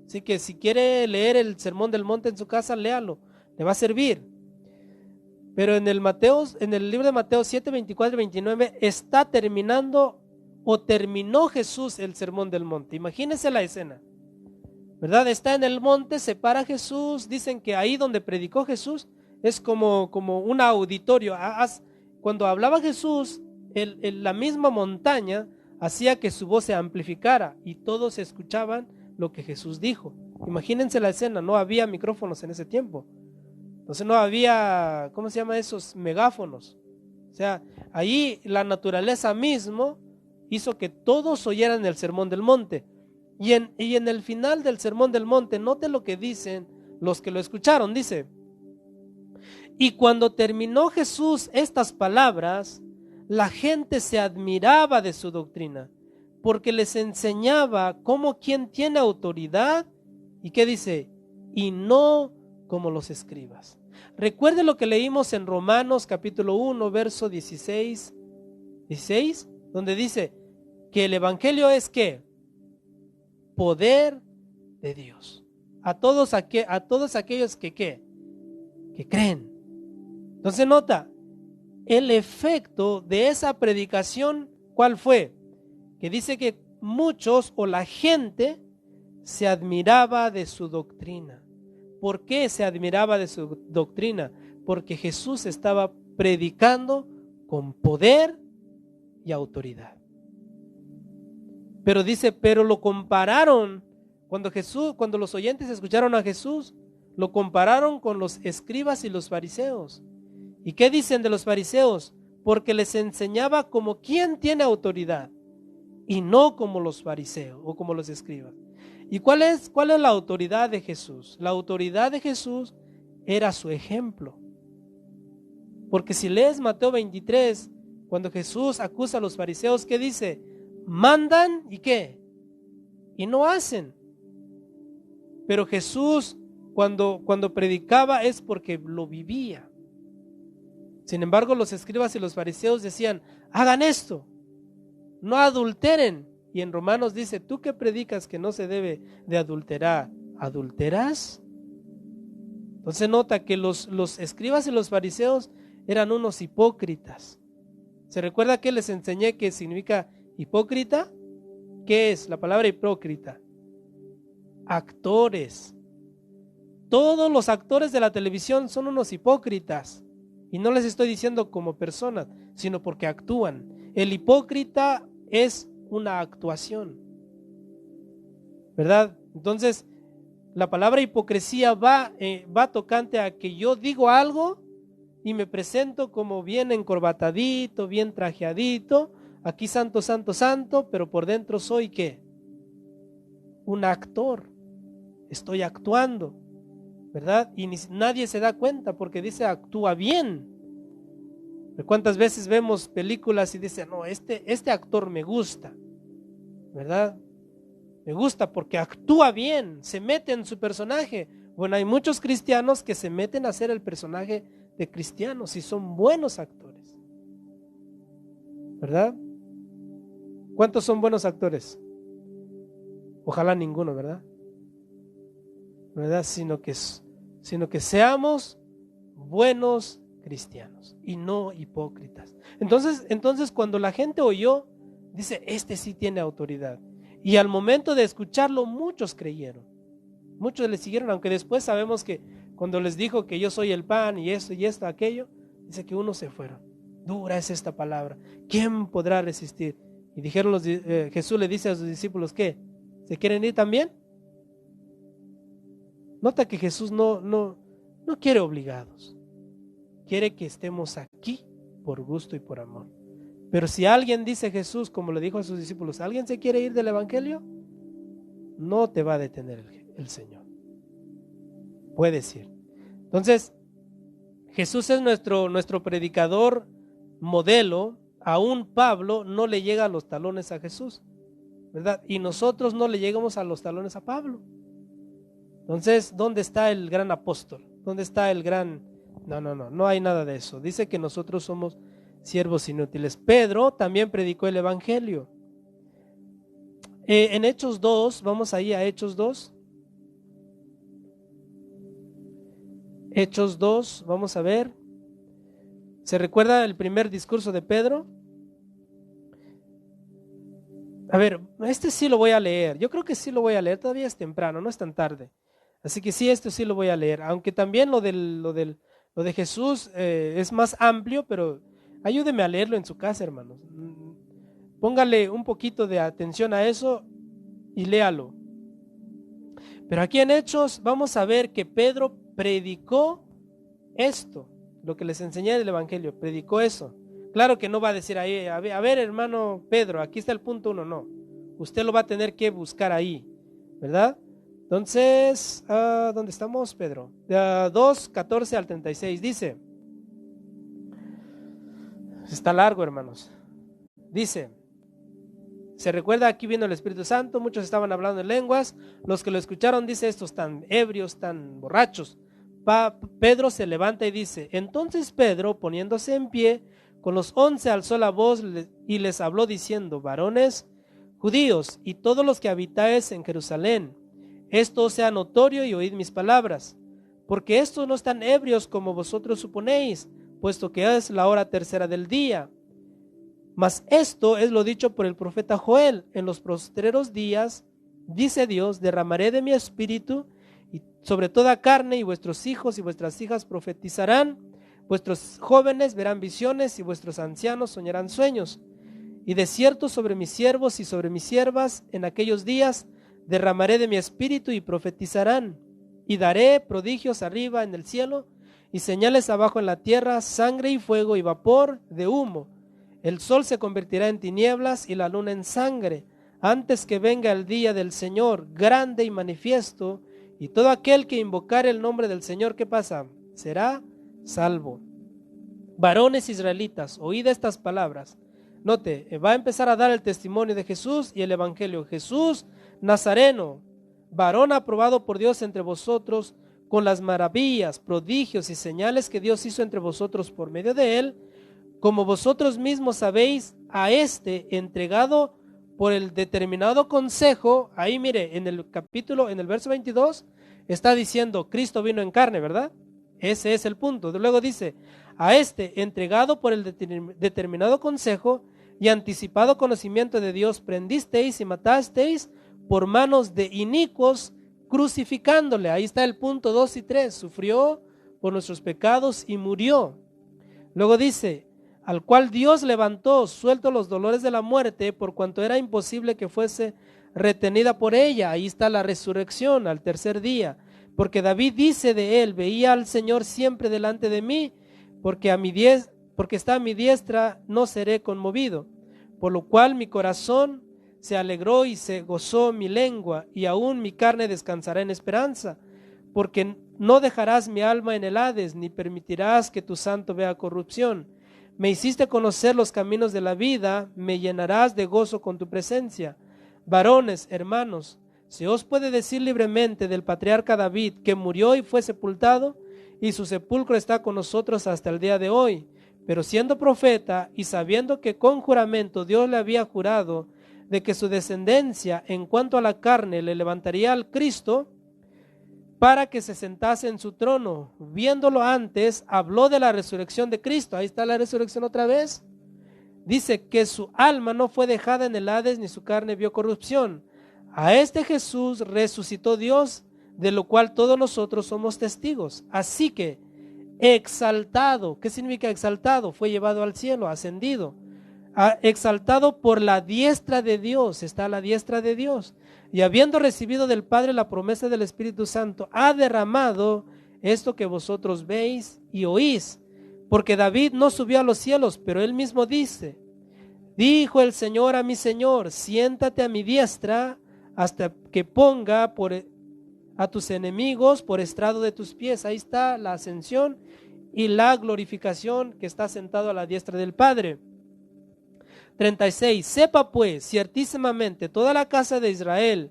Así que si quiere leer el Sermón del Monte en su casa, léalo, le va a servir. Pero en el libro de Mateo 7, 24 y 29 está terminando o terminó Jesús el Sermón del Monte. Imagínense la escena, ¿verdad? Está en el monte, se para Jesús, dicen que ahí donde predicó Jesús es como un auditorio. Cuando hablaba Jesús, la misma montaña hacía que su voz se amplificara y todos escuchaban lo que Jesús dijo. Imagínense la escena, no había micrófonos en ese tiempo. Entonces no había, ¿cómo se llama esos? Megáfonos. O sea, ahí la naturaleza mismo hizo que todos oyeran el Sermón del Monte. Y en el final del Sermón del Monte, note lo que dicen los que lo escucharon. Dice, y cuando terminó Jesús estas palabras, la gente se admiraba de su doctrina, porque les enseñaba como quien tiene autoridad. ¿Y qué dice? Y no como los escribas. Recuerde lo que leímos en Romanos capítulo 1, verso 16, donde dice que el evangelio es ¿qué? Poder de Dios. A todos aquellos que ¿qué? Que creen. Entonces nota, el efecto de esa predicación, ¿cuál fue? Que dice que muchos o la gente se admiraba de su doctrina. ¿Por qué se admiraba de su doctrina? Porque Jesús estaba predicando con poder y autoridad. Pero dice, pero lo compararon cuando los oyentes escucharon a Jesús, lo compararon con los escribas y los fariseos. ¿Y qué dicen de los fariseos? Porque les enseñaba como quien tiene autoridad y no como los fariseos o como los escribas. ¿Y cuál es la autoridad de Jesús? La autoridad de Jesús era su ejemplo. Porque si lees Mateo 23, cuando Jesús acusa a los fariseos, ¿qué dice? Mandan y ¿qué? Y no hacen. Pero Jesús cuando predicaba es porque lo vivía. Sin embargo, los escribas y los fariseos decían, hagan esto, no adulteren. Y en Romanos dice, tú que predicas que no se debe de adulterar, ¿adulteras? Entonces nota que los escribas y los fariseos eran unos hipócritas. ¿Se recuerda que les enseñé qué significa hipócrita? ¿Qué es la palabra hipócrita? Actores. Todos los actores de la televisión son unos hipócritas. Y no les estoy diciendo como personas, sino porque actúan. El hipócrita es una actuación, ¿verdad? Entonces, la palabra hipocresía va tocante a que yo digo algo y me presento como bien encorbatadito, bien trajeadito, aquí santo, santo, santo, pero por dentro soy ¿qué? Un actor, estoy actuando, ¿verdad? Y nadie se da cuenta porque dice actúa bien. ¿Cuántas veces vemos películas y dicen, no, este actor me gusta, ¿verdad? Me gusta porque actúa bien, se mete en su personaje. Bueno, hay muchos cristianos que se meten a ser el personaje de cristianos y son buenos actores, ¿verdad? ¿Cuántos son buenos actores? Ojalá ninguno, ¿verdad? ¿Verdad? Sino que seamos buenos cristianos y no hipócritas. Entonces cuando la gente oyó, dice, este sí tiene autoridad. Y al momento de escucharlo, muchos creyeron. Muchos le siguieron, aunque después sabemos que cuando les dijo que yo soy el pan y esto, aquello, dice que unos se fueron. Dura es esta palabra. ¿Quién podrá resistir? Y dijeron Jesús le dice a sus discípulos, ¿qué? ¿Se quieren ir también? Nota que Jesús no quiere obligados. Quiere que estemos aquí por gusto y por amor. Pero si alguien dice Jesús, como le dijo a sus discípulos, ¿alguien se quiere ir del evangelio? No te va a detener el Señor. Puedes ir. Entonces, Jesús es nuestro predicador modelo. Aún Pablo no le llega a los talones a Jesús, ¿verdad? Y nosotros no le llegamos a los talones a Pablo. Entonces, ¿dónde está el gran apóstol? ¿Dónde está el gran...? No hay nada de eso. Dice que nosotros somos siervos inútiles. Pedro también predicó el evangelio. En Hechos 2, vamos ahí a Hechos 2. Hechos 2, vamos a ver. ¿Se recuerda el primer discurso de Pedro? A ver, este sí lo voy a leer. Yo creo que sí lo voy a leer. Todavía es temprano, no es tan tarde. Así que sí, esto sí lo voy a leer. Aunque también lo de Jesús es más amplio, pero ayúdeme a leerlo en su casa, hermanos. Póngale un poquito de atención a eso y léalo. Pero aquí en Hechos vamos a ver que Pedro predicó esto, lo que les enseñé del evangelio, predicó eso. Claro que no va a decir ahí, a ver hermano Pedro, aquí está el punto 1, no. Usted lo va a tener que buscar ahí, ¿verdad? Entonces, ¿dónde estamos, Pedro? 2, 14 al 36, dice. Está largo, hermanos. Dice, se recuerda, aquí viendo el Espíritu Santo, muchos estaban hablando en lenguas, los que lo escucharon, dice, estos tan ebrios, tan borrachos. Pedro se levanta y dice, entonces Pedro, poniéndose en pie, con los 11 alzó la voz y les habló diciendo, varones judíos y todos los que habitáis en Jerusalén, esto sea notorio y oíd mis palabras, porque estos no están ebrios como vosotros suponéis, puesto que es la hora tercera del día. Mas esto es lo dicho por el profeta Joel: en los postreros días, dice Dios, derramaré de mi espíritu y sobre toda carne, y vuestros hijos y vuestras hijas profetizarán, vuestros jóvenes verán visiones y vuestros ancianos soñarán sueños. Y de cierto sobre mis siervos y sobre mis siervas en aquellos días derramaré de mi espíritu y profetizarán, y daré prodigios arriba en el cielo y señales abajo en la tierra, sangre y fuego y vapor de humo. El sol se convertirá en tinieblas y la luna en sangre, antes que venga el día del Señor, grande y manifiesto, y todo aquel que invocare el nombre del Señor, ¿qué pasa? Será salvo. Varones israelitas, oíd estas palabras. Note, va a empezar a dar el testimonio de Jesús y el evangelio. Jesús Nazareno, varón aprobado por Dios entre vosotros, con las maravillas, prodigios y señales que Dios hizo entre vosotros por medio de él, como vosotros mismos sabéis, a este entregado por el determinado consejo. Ahí mire, en el capítulo, en el verso 22, está diciendo, Cristo vino en carne, ¿verdad? Ese es el punto. Luego dice, a este entregado por el determinado consejo y anticipado conocimiento de Dios, prendisteis y matasteis por manos de inicuos, crucificándole. Ahí está el punto 2 y 3. Sufrió por nuestros pecados y murió. Luego dice, al cual Dios levantó, suelto los dolores de la muerte, por cuanto era imposible que fuese retenida por ella. Ahí está la resurrección al tercer día. Porque David dice de él, veía al Señor siempre delante de mí, porque está a mi diestra, no seré conmovido. Por lo cual mi corazón se alegró y se gozó mi lengua, y aún mi carne descansará en esperanza, porque no dejarás mi alma en el Hades, ni permitirás que tu santo vea corrupción. Me hiciste conocer los caminos de la vida, me llenarás de gozo con tu presencia. Varones, hermanos, se os puede decir libremente del patriarca David, que murió y fue sepultado, y su sepulcro está con nosotros hasta el día de hoy. Pero siendo profeta y sabiendo que con juramento Dios le había jurado de que su descendencia en cuanto a la carne le levantaría al Cristo para que se sentase en su trono, viéndolo antes, habló de la resurrección de Cristo. Ahí está la resurrección otra vez. Dice que su alma no fue dejada en el Hades, ni su carne vio corrupción. A este Jesús resucitó Dios, de lo cual todos nosotros somos testigos. Así que, exaltado, ¿qué significa exaltado? Fue llevado al cielo, ascendido. Exaltado por la diestra de Dios, está a la diestra de Dios, y habiendo recibido del Padre la promesa del Espíritu Santo, ha derramado esto que vosotros veis y oís. Porque David no subió a los cielos, pero él mismo dice, dijo el Señor a mi Señor, siéntate a mi diestra hasta que ponga a tus enemigos por estrado de tus pies. Ahí está la ascensión y la glorificación, que está sentado a la diestra del Padre. 36. Sepa pues ciertísimamente toda la casa de Israel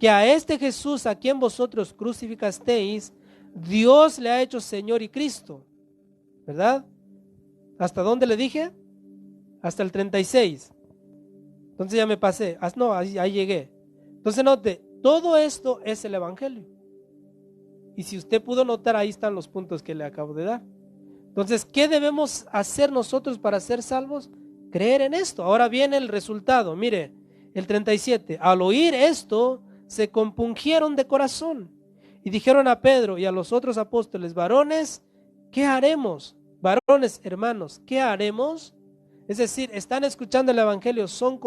que a este Jesús a quien vosotros crucificasteis, Dios le ha hecho Señor y Cristo. ¿Verdad? ¿Hasta dónde le dije? Hasta el 36. Entonces ya me pasé. No, ahí llegué. Entonces note, todo esto es el Evangelio. Y si usted pudo notar, ahí están los puntos que le acabo de dar. Entonces, ¿qué debemos hacer nosotros para ser salvos? Creer en esto. Ahora viene el resultado. Mire, el 37. Al oír esto, se compungieron de corazón y dijeron a Pedro y a los otros apóstoles, varones, ¿qué haremos? Varones, hermanos, ¿qué haremos? Es decir, están escuchando el Evangelio, son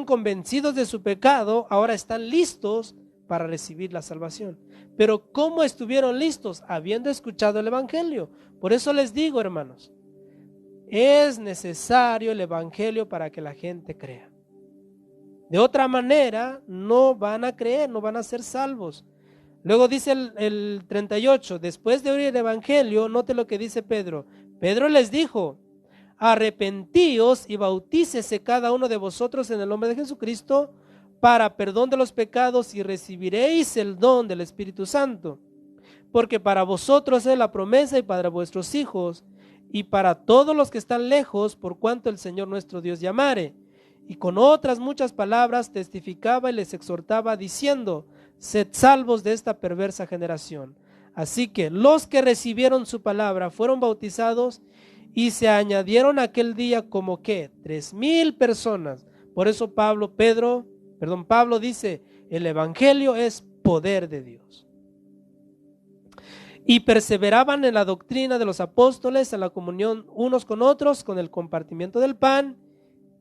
convencidos de su pecado, ahora están listos para recibir la salvación. Pero ¿cómo estuvieron listos? Habiendo escuchado el Evangelio. Por eso les digo, hermanos, es necesario el Evangelio para que la gente crea. De otra manera, no van a creer, no van a ser salvos. Luego dice el 38, después de oír el Evangelio, note lo que dice Pedro. Pedro les dijo, arrepentíos y bautícese cada uno de vosotros en el nombre de Jesucristo para perdón de los pecados y recibiréis el don del Espíritu Santo. Porque para vosotros es la promesa y para vuestros hijos y para todos los que están lejos, por cuanto el Señor nuestro Dios llamare. Y con otras muchas palabras testificaba y les exhortaba diciendo, sed salvos de esta perversa generación. Así que los que recibieron su palabra fueron bautizados y se añadieron aquel día como que 3,000 personas. Por eso Pablo dice, el evangelio es poder de Dios. Y perseveraban en la doctrina de los apóstoles, en la comunión unos con otros, con el compartimiento del pan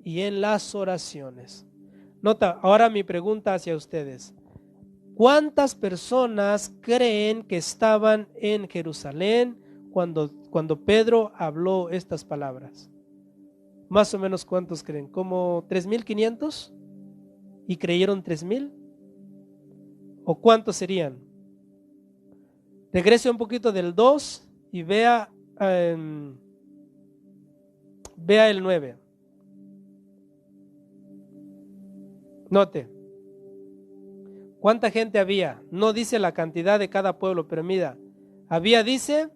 y en las oraciones. Nota, ahora mi pregunta hacia ustedes. ¿Cuántas personas creen que estaban en Jerusalén cuando Pedro habló estas palabras? Más o menos, ¿cuántos creen? ¿Como 3,500? ¿Y creyeron 3,000? ¿O cuántos serían? Regrese un poquito del 2 y vea el 9. Note. ¿Cuánta gente había? No dice la cantidad de cada pueblo, pero mira, había, dice,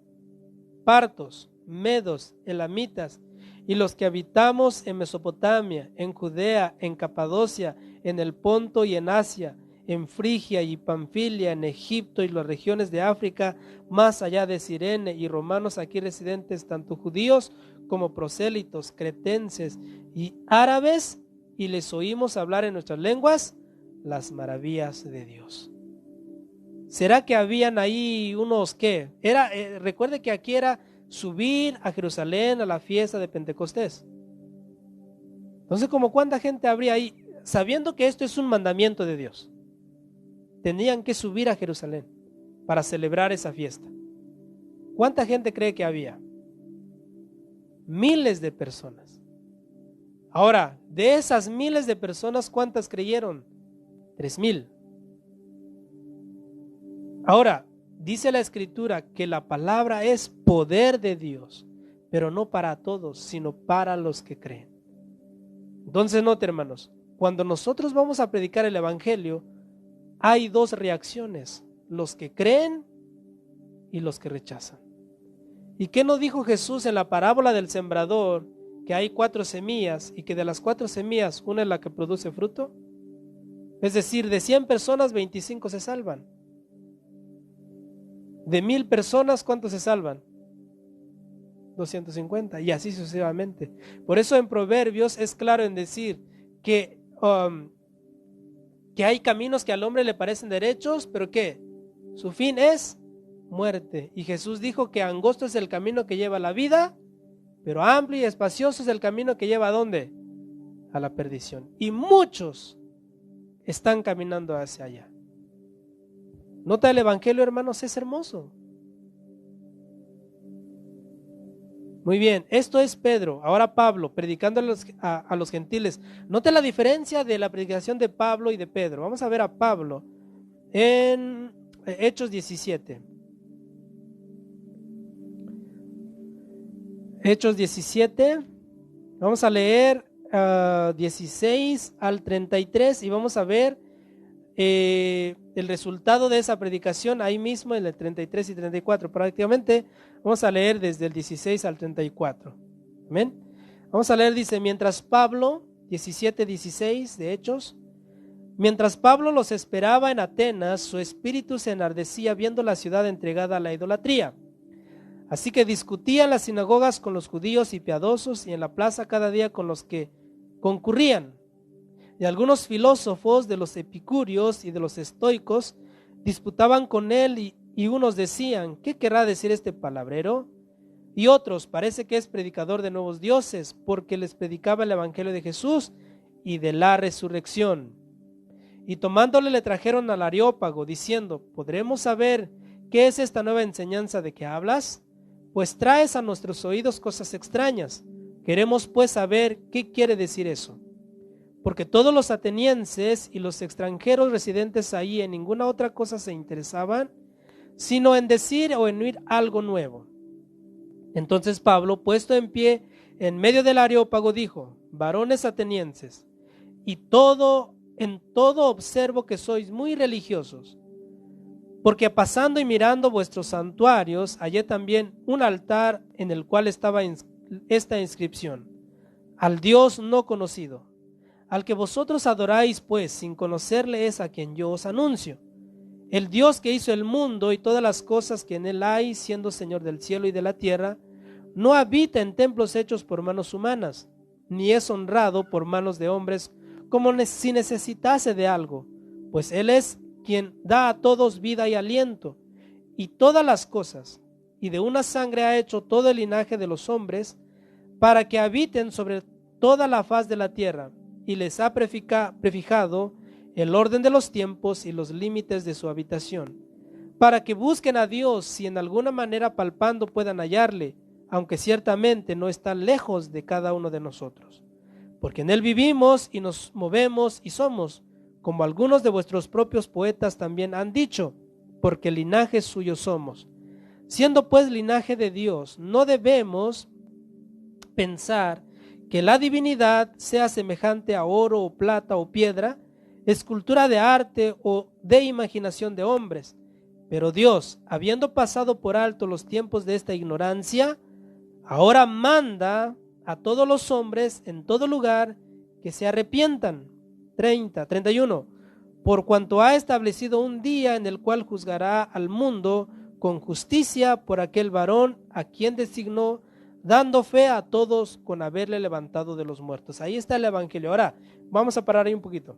partos, medos, elamitas, y los que habitamos en Mesopotamia, en Judea, en Capadocia, en el Ponto y en Asia, en Frigia y Panfilia, en Egipto y las regiones de África, más allá de Cirene, y romanos aquí residentes, tanto judíos como prosélitos, cretenses y árabes, y les oímos hablar en nuestras lenguas las maravillas de Dios. ¿Será que habían ahí unos qué? Recuerde que aquí era subir a Jerusalén a la fiesta de Pentecostés. Entonces, ¿como cuánta gente habría ahí? Sabiendo que esto es un mandamiento de Dios, tenían que subir a Jerusalén para celebrar esa fiesta. ¿Cuánta gente cree que había? Miles de personas. Ahora, de esas miles de personas, ¿cuántas creyeron? 3,000. Ahora, dice la Escritura que la palabra es poder de Dios, pero no para todos, sino para los que creen. Entonces, note, hermanos, cuando nosotros vamos a predicar el evangelio, hay dos reacciones: los que creen y los que rechazan. ¿Y qué nos dijo Jesús en la parábola del sembrador? Que hay 4 semillas y que de las 4 semillas una es la que produce fruto. Es decir, de 100 personas, 25 se salvan. De 1,000 personas, ¿cuántos se salvan? 250, y así sucesivamente. Por eso en Proverbios es claro en decir que hay caminos que al hombre le parecen derechos, pero que su fin es muerte. Y Jesús dijo que angosto es el camino que lleva a la vida, pero amplio y espacioso es el camino que lleva ¿a dónde? A la perdición. Y muchos están caminando hacia allá. Nota, el evangelio, hermanos, es hermoso. Muy bien, esto es Pedro. Ahora Pablo, predicando a los gentiles. Note la diferencia de la predicación de Pablo y de Pedro. Vamos a ver a Pablo en Hechos 17. Hechos 17. Vamos a leer 16 al 33 y vamos a ver el resultado de esa predicación ahí mismo en el 33 y 34. Prácticamente vamos a leer desde el 16 al 34. Amén. Vamos a leer, dice, mientras Pablo, 17:16 de Hechos, mientras Pablo los esperaba en Atenas, su espíritu se enardecía viendo la ciudad entregada a la idolatría. Así que discutía en las sinagogas con los judíos y piadosos, y en la plaza cada día con los que concurrían. Y algunos filósofos de los epicúreos y de los estoicos disputaban con él, y unos decían, ¿qué querrá decir este palabrero? Y otros, parece que es predicador de nuevos dioses, porque les predicaba el evangelio de Jesús y de la resurrección. Y tomándole le trajeron al Areópago, diciendo, ¿podremos saber qué es esta nueva enseñanza de que hablas? Pues traes a nuestros oídos cosas extrañas. Queremos pues saber qué quiere decir eso. Porque todos los atenienses y los extranjeros residentes ahí en ninguna otra cosa se interesaban, sino en decir o en oír algo nuevo. Entonces Pablo, puesto en pie en medio del Areópago, dijo, varones atenienses, en todo observo que sois muy religiosos, porque pasando y mirando vuestros santuarios, hallé también un altar en el cual estaba esta inscripción, al Dios no conocido. Al que vosotros adoráis, pues, sin conocerle es a quien yo os anuncio. El Dios que hizo el mundo y todas las cosas que en él hay, siendo Señor del cielo y de la tierra, no habita en templos hechos por manos humanas, ni es honrado por manos de hombres como si necesitase de algo, pues Él es quien da a todos vida y aliento, y todas las cosas, y de una sangre ha hecho todo el linaje de los hombres, para que habiten sobre toda la faz de la tierra, y les ha prefijado el orden de los tiempos y los límites de su habitación, para que busquen a Dios si en alguna manera palpando puedan hallarle, aunque ciertamente no está lejos de cada uno de nosotros. Porque en Él vivimos y nos movemos y somos, como algunos de vuestros propios poetas también han dicho, porque linaje suyo somos. Siendo pues linaje de Dios, no debemos pensar que la divinidad sea semejante a oro o plata o piedra, escultura de arte o de imaginación de hombres. Pero Dios, habiendo pasado por alto los tiempos de esta ignorancia, ahora manda a todos los hombres en todo lugar que se arrepientan. 31. Por cuanto ha establecido un día en el cual juzgará al mundo con justicia por aquel varón a quien designó, dando fe a todos con haberle levantado de los muertos. Ahí está el evangelio. Ahora, vamos a parar ahí un poquito.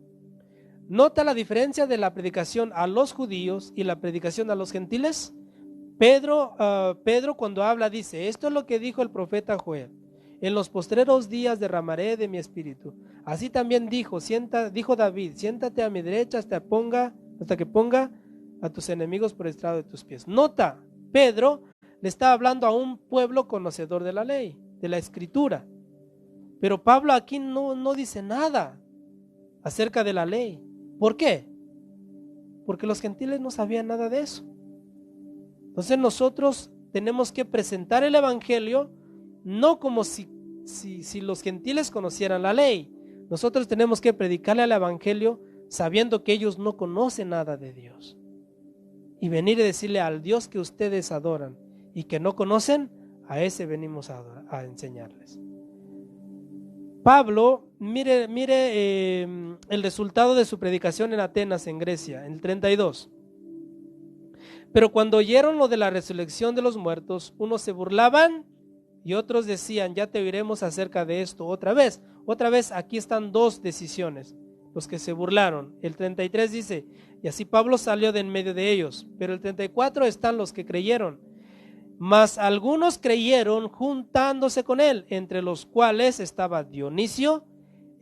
¿Nota la diferencia de la predicación a los judíos y la predicación a los gentiles? Pedro cuando habla dice, esto es lo que dijo el profeta Joel: en los postreros días derramaré de mi espíritu. Así también dijo David, siéntate a mi derecha hasta que ponga a tus enemigos por estrado de tus pies. Nota, Pedro le está hablando a un pueblo conocedor de la ley, de la escritura. Pero Pablo aquí no dice nada acerca de la ley. ¿Por qué? Porque los gentiles no sabían nada de eso. Entonces nosotros tenemos que presentar el evangelio no como si los gentiles conocieran la ley. Nosotros tenemos que predicarle al evangelio sabiendo que ellos no conocen nada de Dios. Y venir y decirle al Dios que ustedes adoran y que no conocen, a ese venimos a enseñarles. Pablo, mire el resultado de su predicación en Atenas, en Grecia, en el 32. Pero cuando oyeron lo de la resurrección de los muertos, unos se burlaban y otros decían, ya te oiremos acerca de esto otra vez. Otra vez, aquí están dos decisiones, los que se burlaron. El 33 dice, y así Pablo salió de en medio de ellos. Pero el 34 están los que creyeron. Mas algunos creyeron juntándose con él, entre los cuales estaba Dionisio,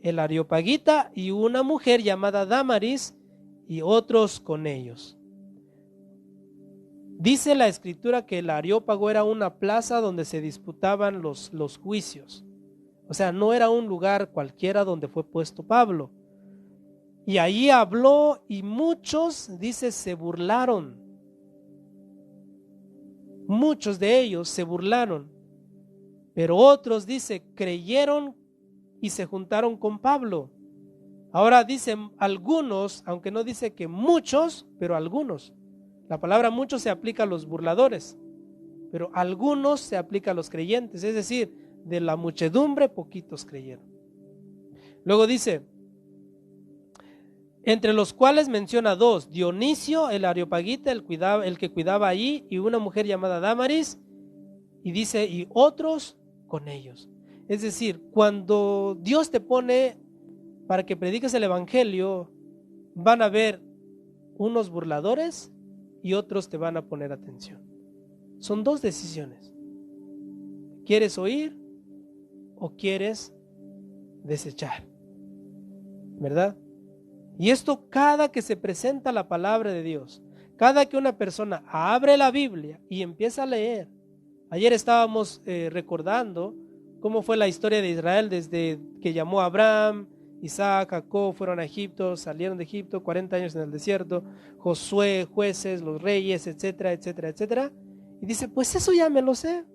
el Areopagita, y una mujer llamada Dámaris, y otros con ellos. Dice la escritura que el Areópago era una plaza donde se disputaban los juicios. O sea, no era un lugar cualquiera donde fue puesto Pablo. Y ahí habló y muchos, dice, se burlaron. Muchos de ellos se burlaron. Pero otros, dice, creyeron y se juntaron con Pablo. Ahora dicen algunos, aunque no dice que muchos, pero algunos. La palabra muchos se aplica a los burladores, pero algunos se aplica a los creyentes, es decir, de la muchedumbre poquitos creyeron. Luego dice, entre los cuales menciona dos, Dionisio el Areopagita, el que cuidaba allí, y una mujer llamada Dámaris, y dice, y otros con ellos. Es decir, cuando Dios te pone para que prediques el evangelio, van a haber unos burladores y otros te van a poner atención. Son dos decisiones. ¿Quieres oír o quieres desechar? ¿Verdad? Y esto cada que se presenta la palabra de Dios, cada que una persona abre la Biblia y empieza a leer. Ayer estábamos recordando cómo fue la historia de Israel desde que llamó a Abraham, Isaac, Jacob, fueron a Egipto, salieron de Egipto, 40 años en el desierto, Josué, jueces, los reyes, etcétera, etcétera, etcétera. Y dice, pues eso ya me lo sé,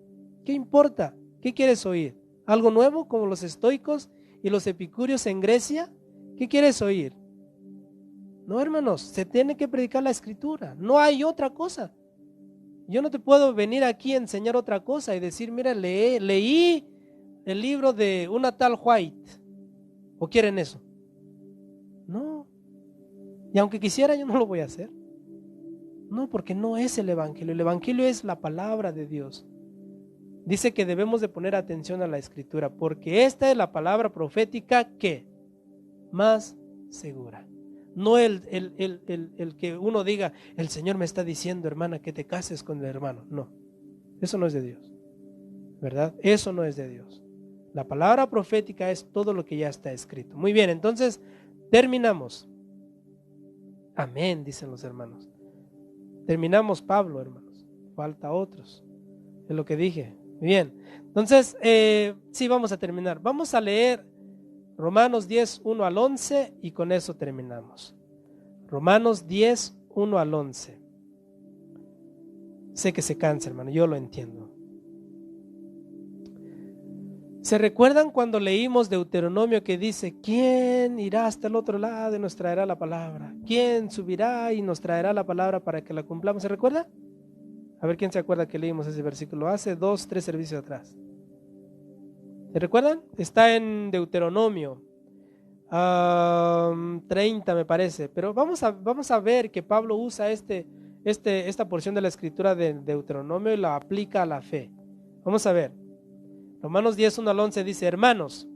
¿qué importa? ¿Qué quieres oír? ¿Algo nuevo como los estoicos y los epicúreos en Grecia? ¿Qué quieres oír? No, hermanos, se tiene que predicar la escritura, no hay otra cosa. Yo no te puedo venir aquí a enseñar otra cosa y decir, mira, leí el libro de una tal White, ¿o quieren eso? No, y aunque quisiera yo no lo voy a hacer. No, porque no es el evangelio es la palabra de Dios. dice que debemos de poner atención a la Escritura, porque esta es la palabra profética que más segura. No el que uno diga, el Señor me está diciendo, hermana, que te cases con el hermano. No, eso no es de Dios, ¿verdad? Eso no es de Dios. La palabra profética es todo lo que ya está escrito. Muy bien, entonces terminamos. Amén, dicen los hermanos. Terminamos Pablo, hermanos. Falta otros. Es lo que dije. Muy bien. Entonces, sí, vamos a terminar. Vamos a leer Romanos 10, 1 al 11 y con eso terminamos. Romanos 10, 1 al 11. Sé que se cansa, hermano, yo lo entiendo. ¿Se recuerdan cuando leímos Deuteronomio que dice, ¿quién irá hasta el otro lado y nos traerá la palabra? ¿Quién subirá y nos traerá la palabra para que la cumplamos? ¿Se recuerda? A ver quién se acuerda que leímos ese versículo hace 2, 3 servicios atrás. ¿Se recuerdan? Está en Deuteronomio 30 me parece, pero vamos a ver que Pablo usa esta porción de la escritura de Deuteronomio y la aplica a la fe. Vamos a ver. Romanos 10, 1 al 11 dice, hermanos,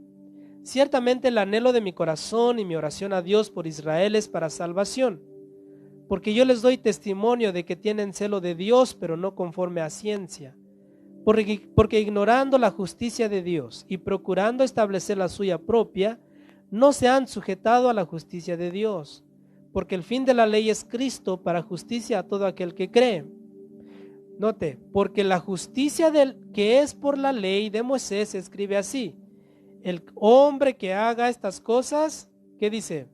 ciertamente el anhelo de mi corazón y mi oración a Dios por Israel es para salvación, porque yo les doy testimonio de que tienen celo de Dios, pero no conforme a ciencia, porque ignorando la justicia de Dios y procurando establecer la suya propia, no se han sujetado a la justicia de Dios, porque el fin de la ley es Cristo para justicia a todo aquel que cree. Note, porque la justicia que es por la ley de Moisés se escribe así: el hombre que haga estas cosas, ¿qué dice?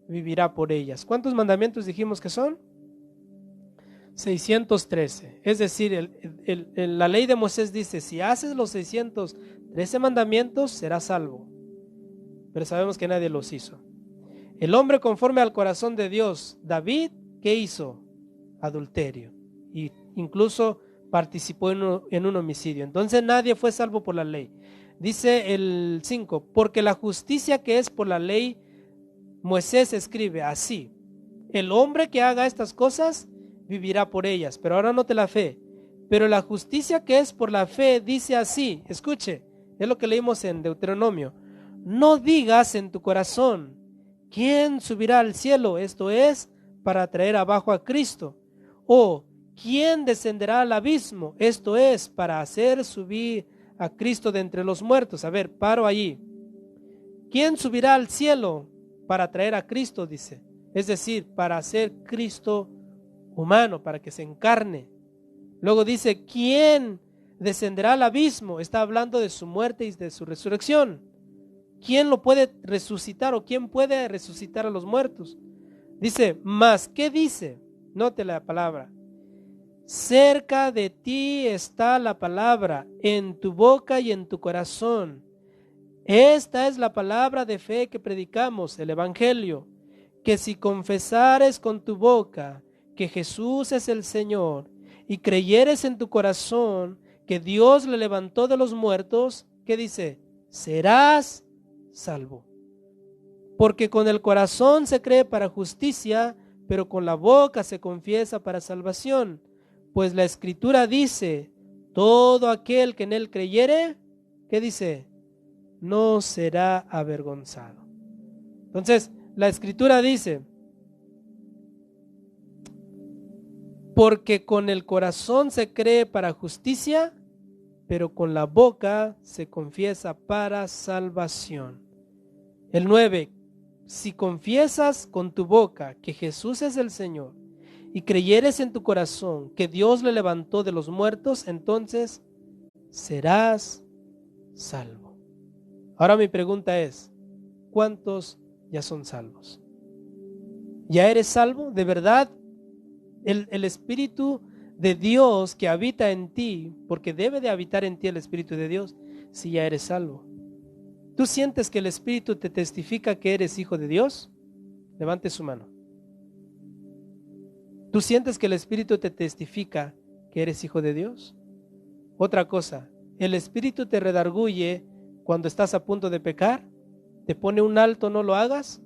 Vivirá por ellas. ¿Cuántos mandamientos dijimos que son? 613. Es decir, la ley de Moisés dice, si haces los 613 mandamientos, serás salvo. Pero sabemos que nadie los hizo. El hombre conforme al corazón de Dios, David, ¿qué hizo? Adulterio. Y incluso participó en un homicidio. Entonces nadie fue salvo por la ley. Dice el 5, porque la justicia que es por la ley, Moisés escribe así: el hombre que haga estas cosas vivirá por ellas. Pero ahora note la fe. Pero la justicia que es por la fe dice así, escuche, es lo que leímos en Deuteronomio: no digas en tu corazón, ¿quién subirá al cielo? Esto es, para traer abajo a Cristo. O ¿quién descenderá al abismo? Esto es, para hacer subir a Cristo de entre los muertos. A ver, paro allí. ¿Quién subirá al cielo? Para traer a Cristo, dice. Es decir, para hacer Cristo humano, para que se encarne. Luego dice, ¿quién descenderá al abismo? Está hablando de su muerte y de su resurrección. ¿Quién lo puede resucitar o quién puede resucitar a los muertos? Dice, más, ¿qué dice? Note la palabra. Cerca de ti está la palabra, en tu boca y en tu corazón. Esta es la palabra de fe que predicamos, el Evangelio, que si confesares con tu boca que Jesús es el Señor y creyeres en tu corazón que Dios le levantó de los muertos, ¿qué dice? Serás salvo. Porque con el corazón se cree para justicia, pero con la boca se confiesa para salvación. Pues la Escritura dice, todo aquel que en él creyere, ¿qué dice? No será avergonzado. Entonces, la Escritura dice, porque con el corazón se cree para justicia, pero con la boca se confiesa para salvación. El 9, si confiesas con tu boca que Jesús es el Señor y creyeres en tu corazón que Dios le levantó de los muertos, entonces serás salvo. Ahora mi pregunta es, ¿cuántos ya son salvos? ¿Ya eres salvo? ¿De verdad el Espíritu de Dios que habita en ti, porque debe de habitar en ti el Espíritu de Dios, si ya eres salvo? ¿Tú sientes que el Espíritu te testifica que eres hijo de Dios? Levante su mano. ¿Tú sientes que el Espíritu te testifica que eres hijo de Dios? Otra cosa, ¿el Espíritu te redarguye cuando estás a punto de pecar? ¿Te pone un alto, no lo hagas?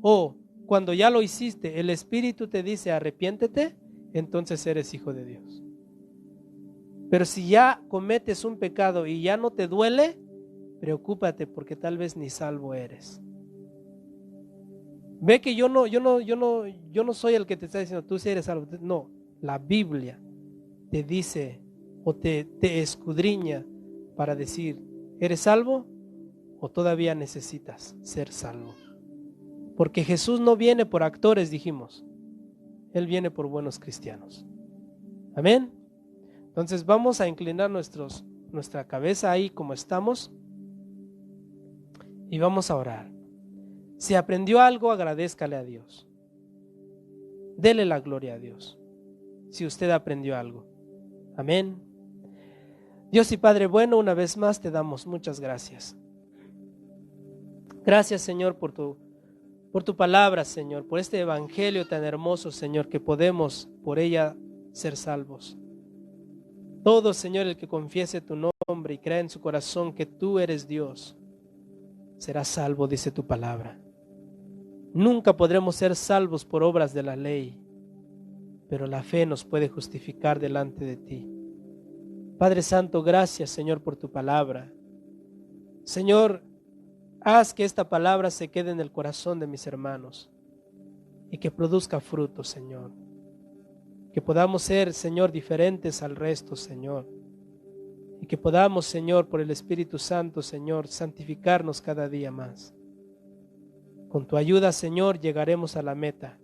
¿O cuando ya lo hiciste, el Espíritu te dice arrepiéntete? Entonces eres hijo de Dios. Pero si ya cometes un pecado y ya no te duele, preocúpate porque tal vez ni salvo eres. Ve que yo no soy el que te está diciendo, tú sí eres salvo. No, la Biblia te dice o te escudriña para decir, ¿eres salvo o todavía necesitas ser salvo? Porque Jesús no viene por actores, dijimos. Él viene por buenos cristianos. Amén. Entonces vamos a inclinar nuestra cabeza ahí como estamos y vamos a orar. Si aprendió algo, agradézcale a Dios. Dele la gloria a Dios. Si usted aprendió algo. Amén. Dios y Padre bueno, una vez más te damos muchas gracias. Gracias, Señor, por tu palabra, Señor, por este evangelio tan hermoso, Señor, que podemos por ella ser salvos. Todo, Señor, el que confiese tu nombre y crea en su corazón que tú eres Dios, será salvo, dice tu palabra. Nunca podremos ser salvos por obras de la ley, pero la fe nos puede justificar delante de ti. Padre Santo, gracias, Señor, por tu palabra. Señor, haz que esta palabra se quede en el corazón de mis hermanos y que produzca fruto, Señor. Que podamos ser, Señor, diferentes al resto, Señor. Y que podamos, Señor, por el Espíritu Santo, Señor, santificarnos cada día más. Con tu ayuda, Señor, llegaremos a la meta.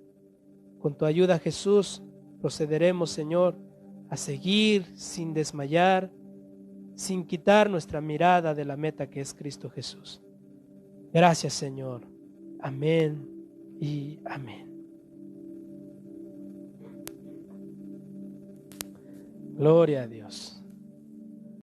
Con tu ayuda, Jesús, procederemos, Señor, a seguir sin desmayar, sin quitar nuestra mirada de la meta que es Cristo Jesús. Gracias, Señor. Amén y amén. Gloria a Dios.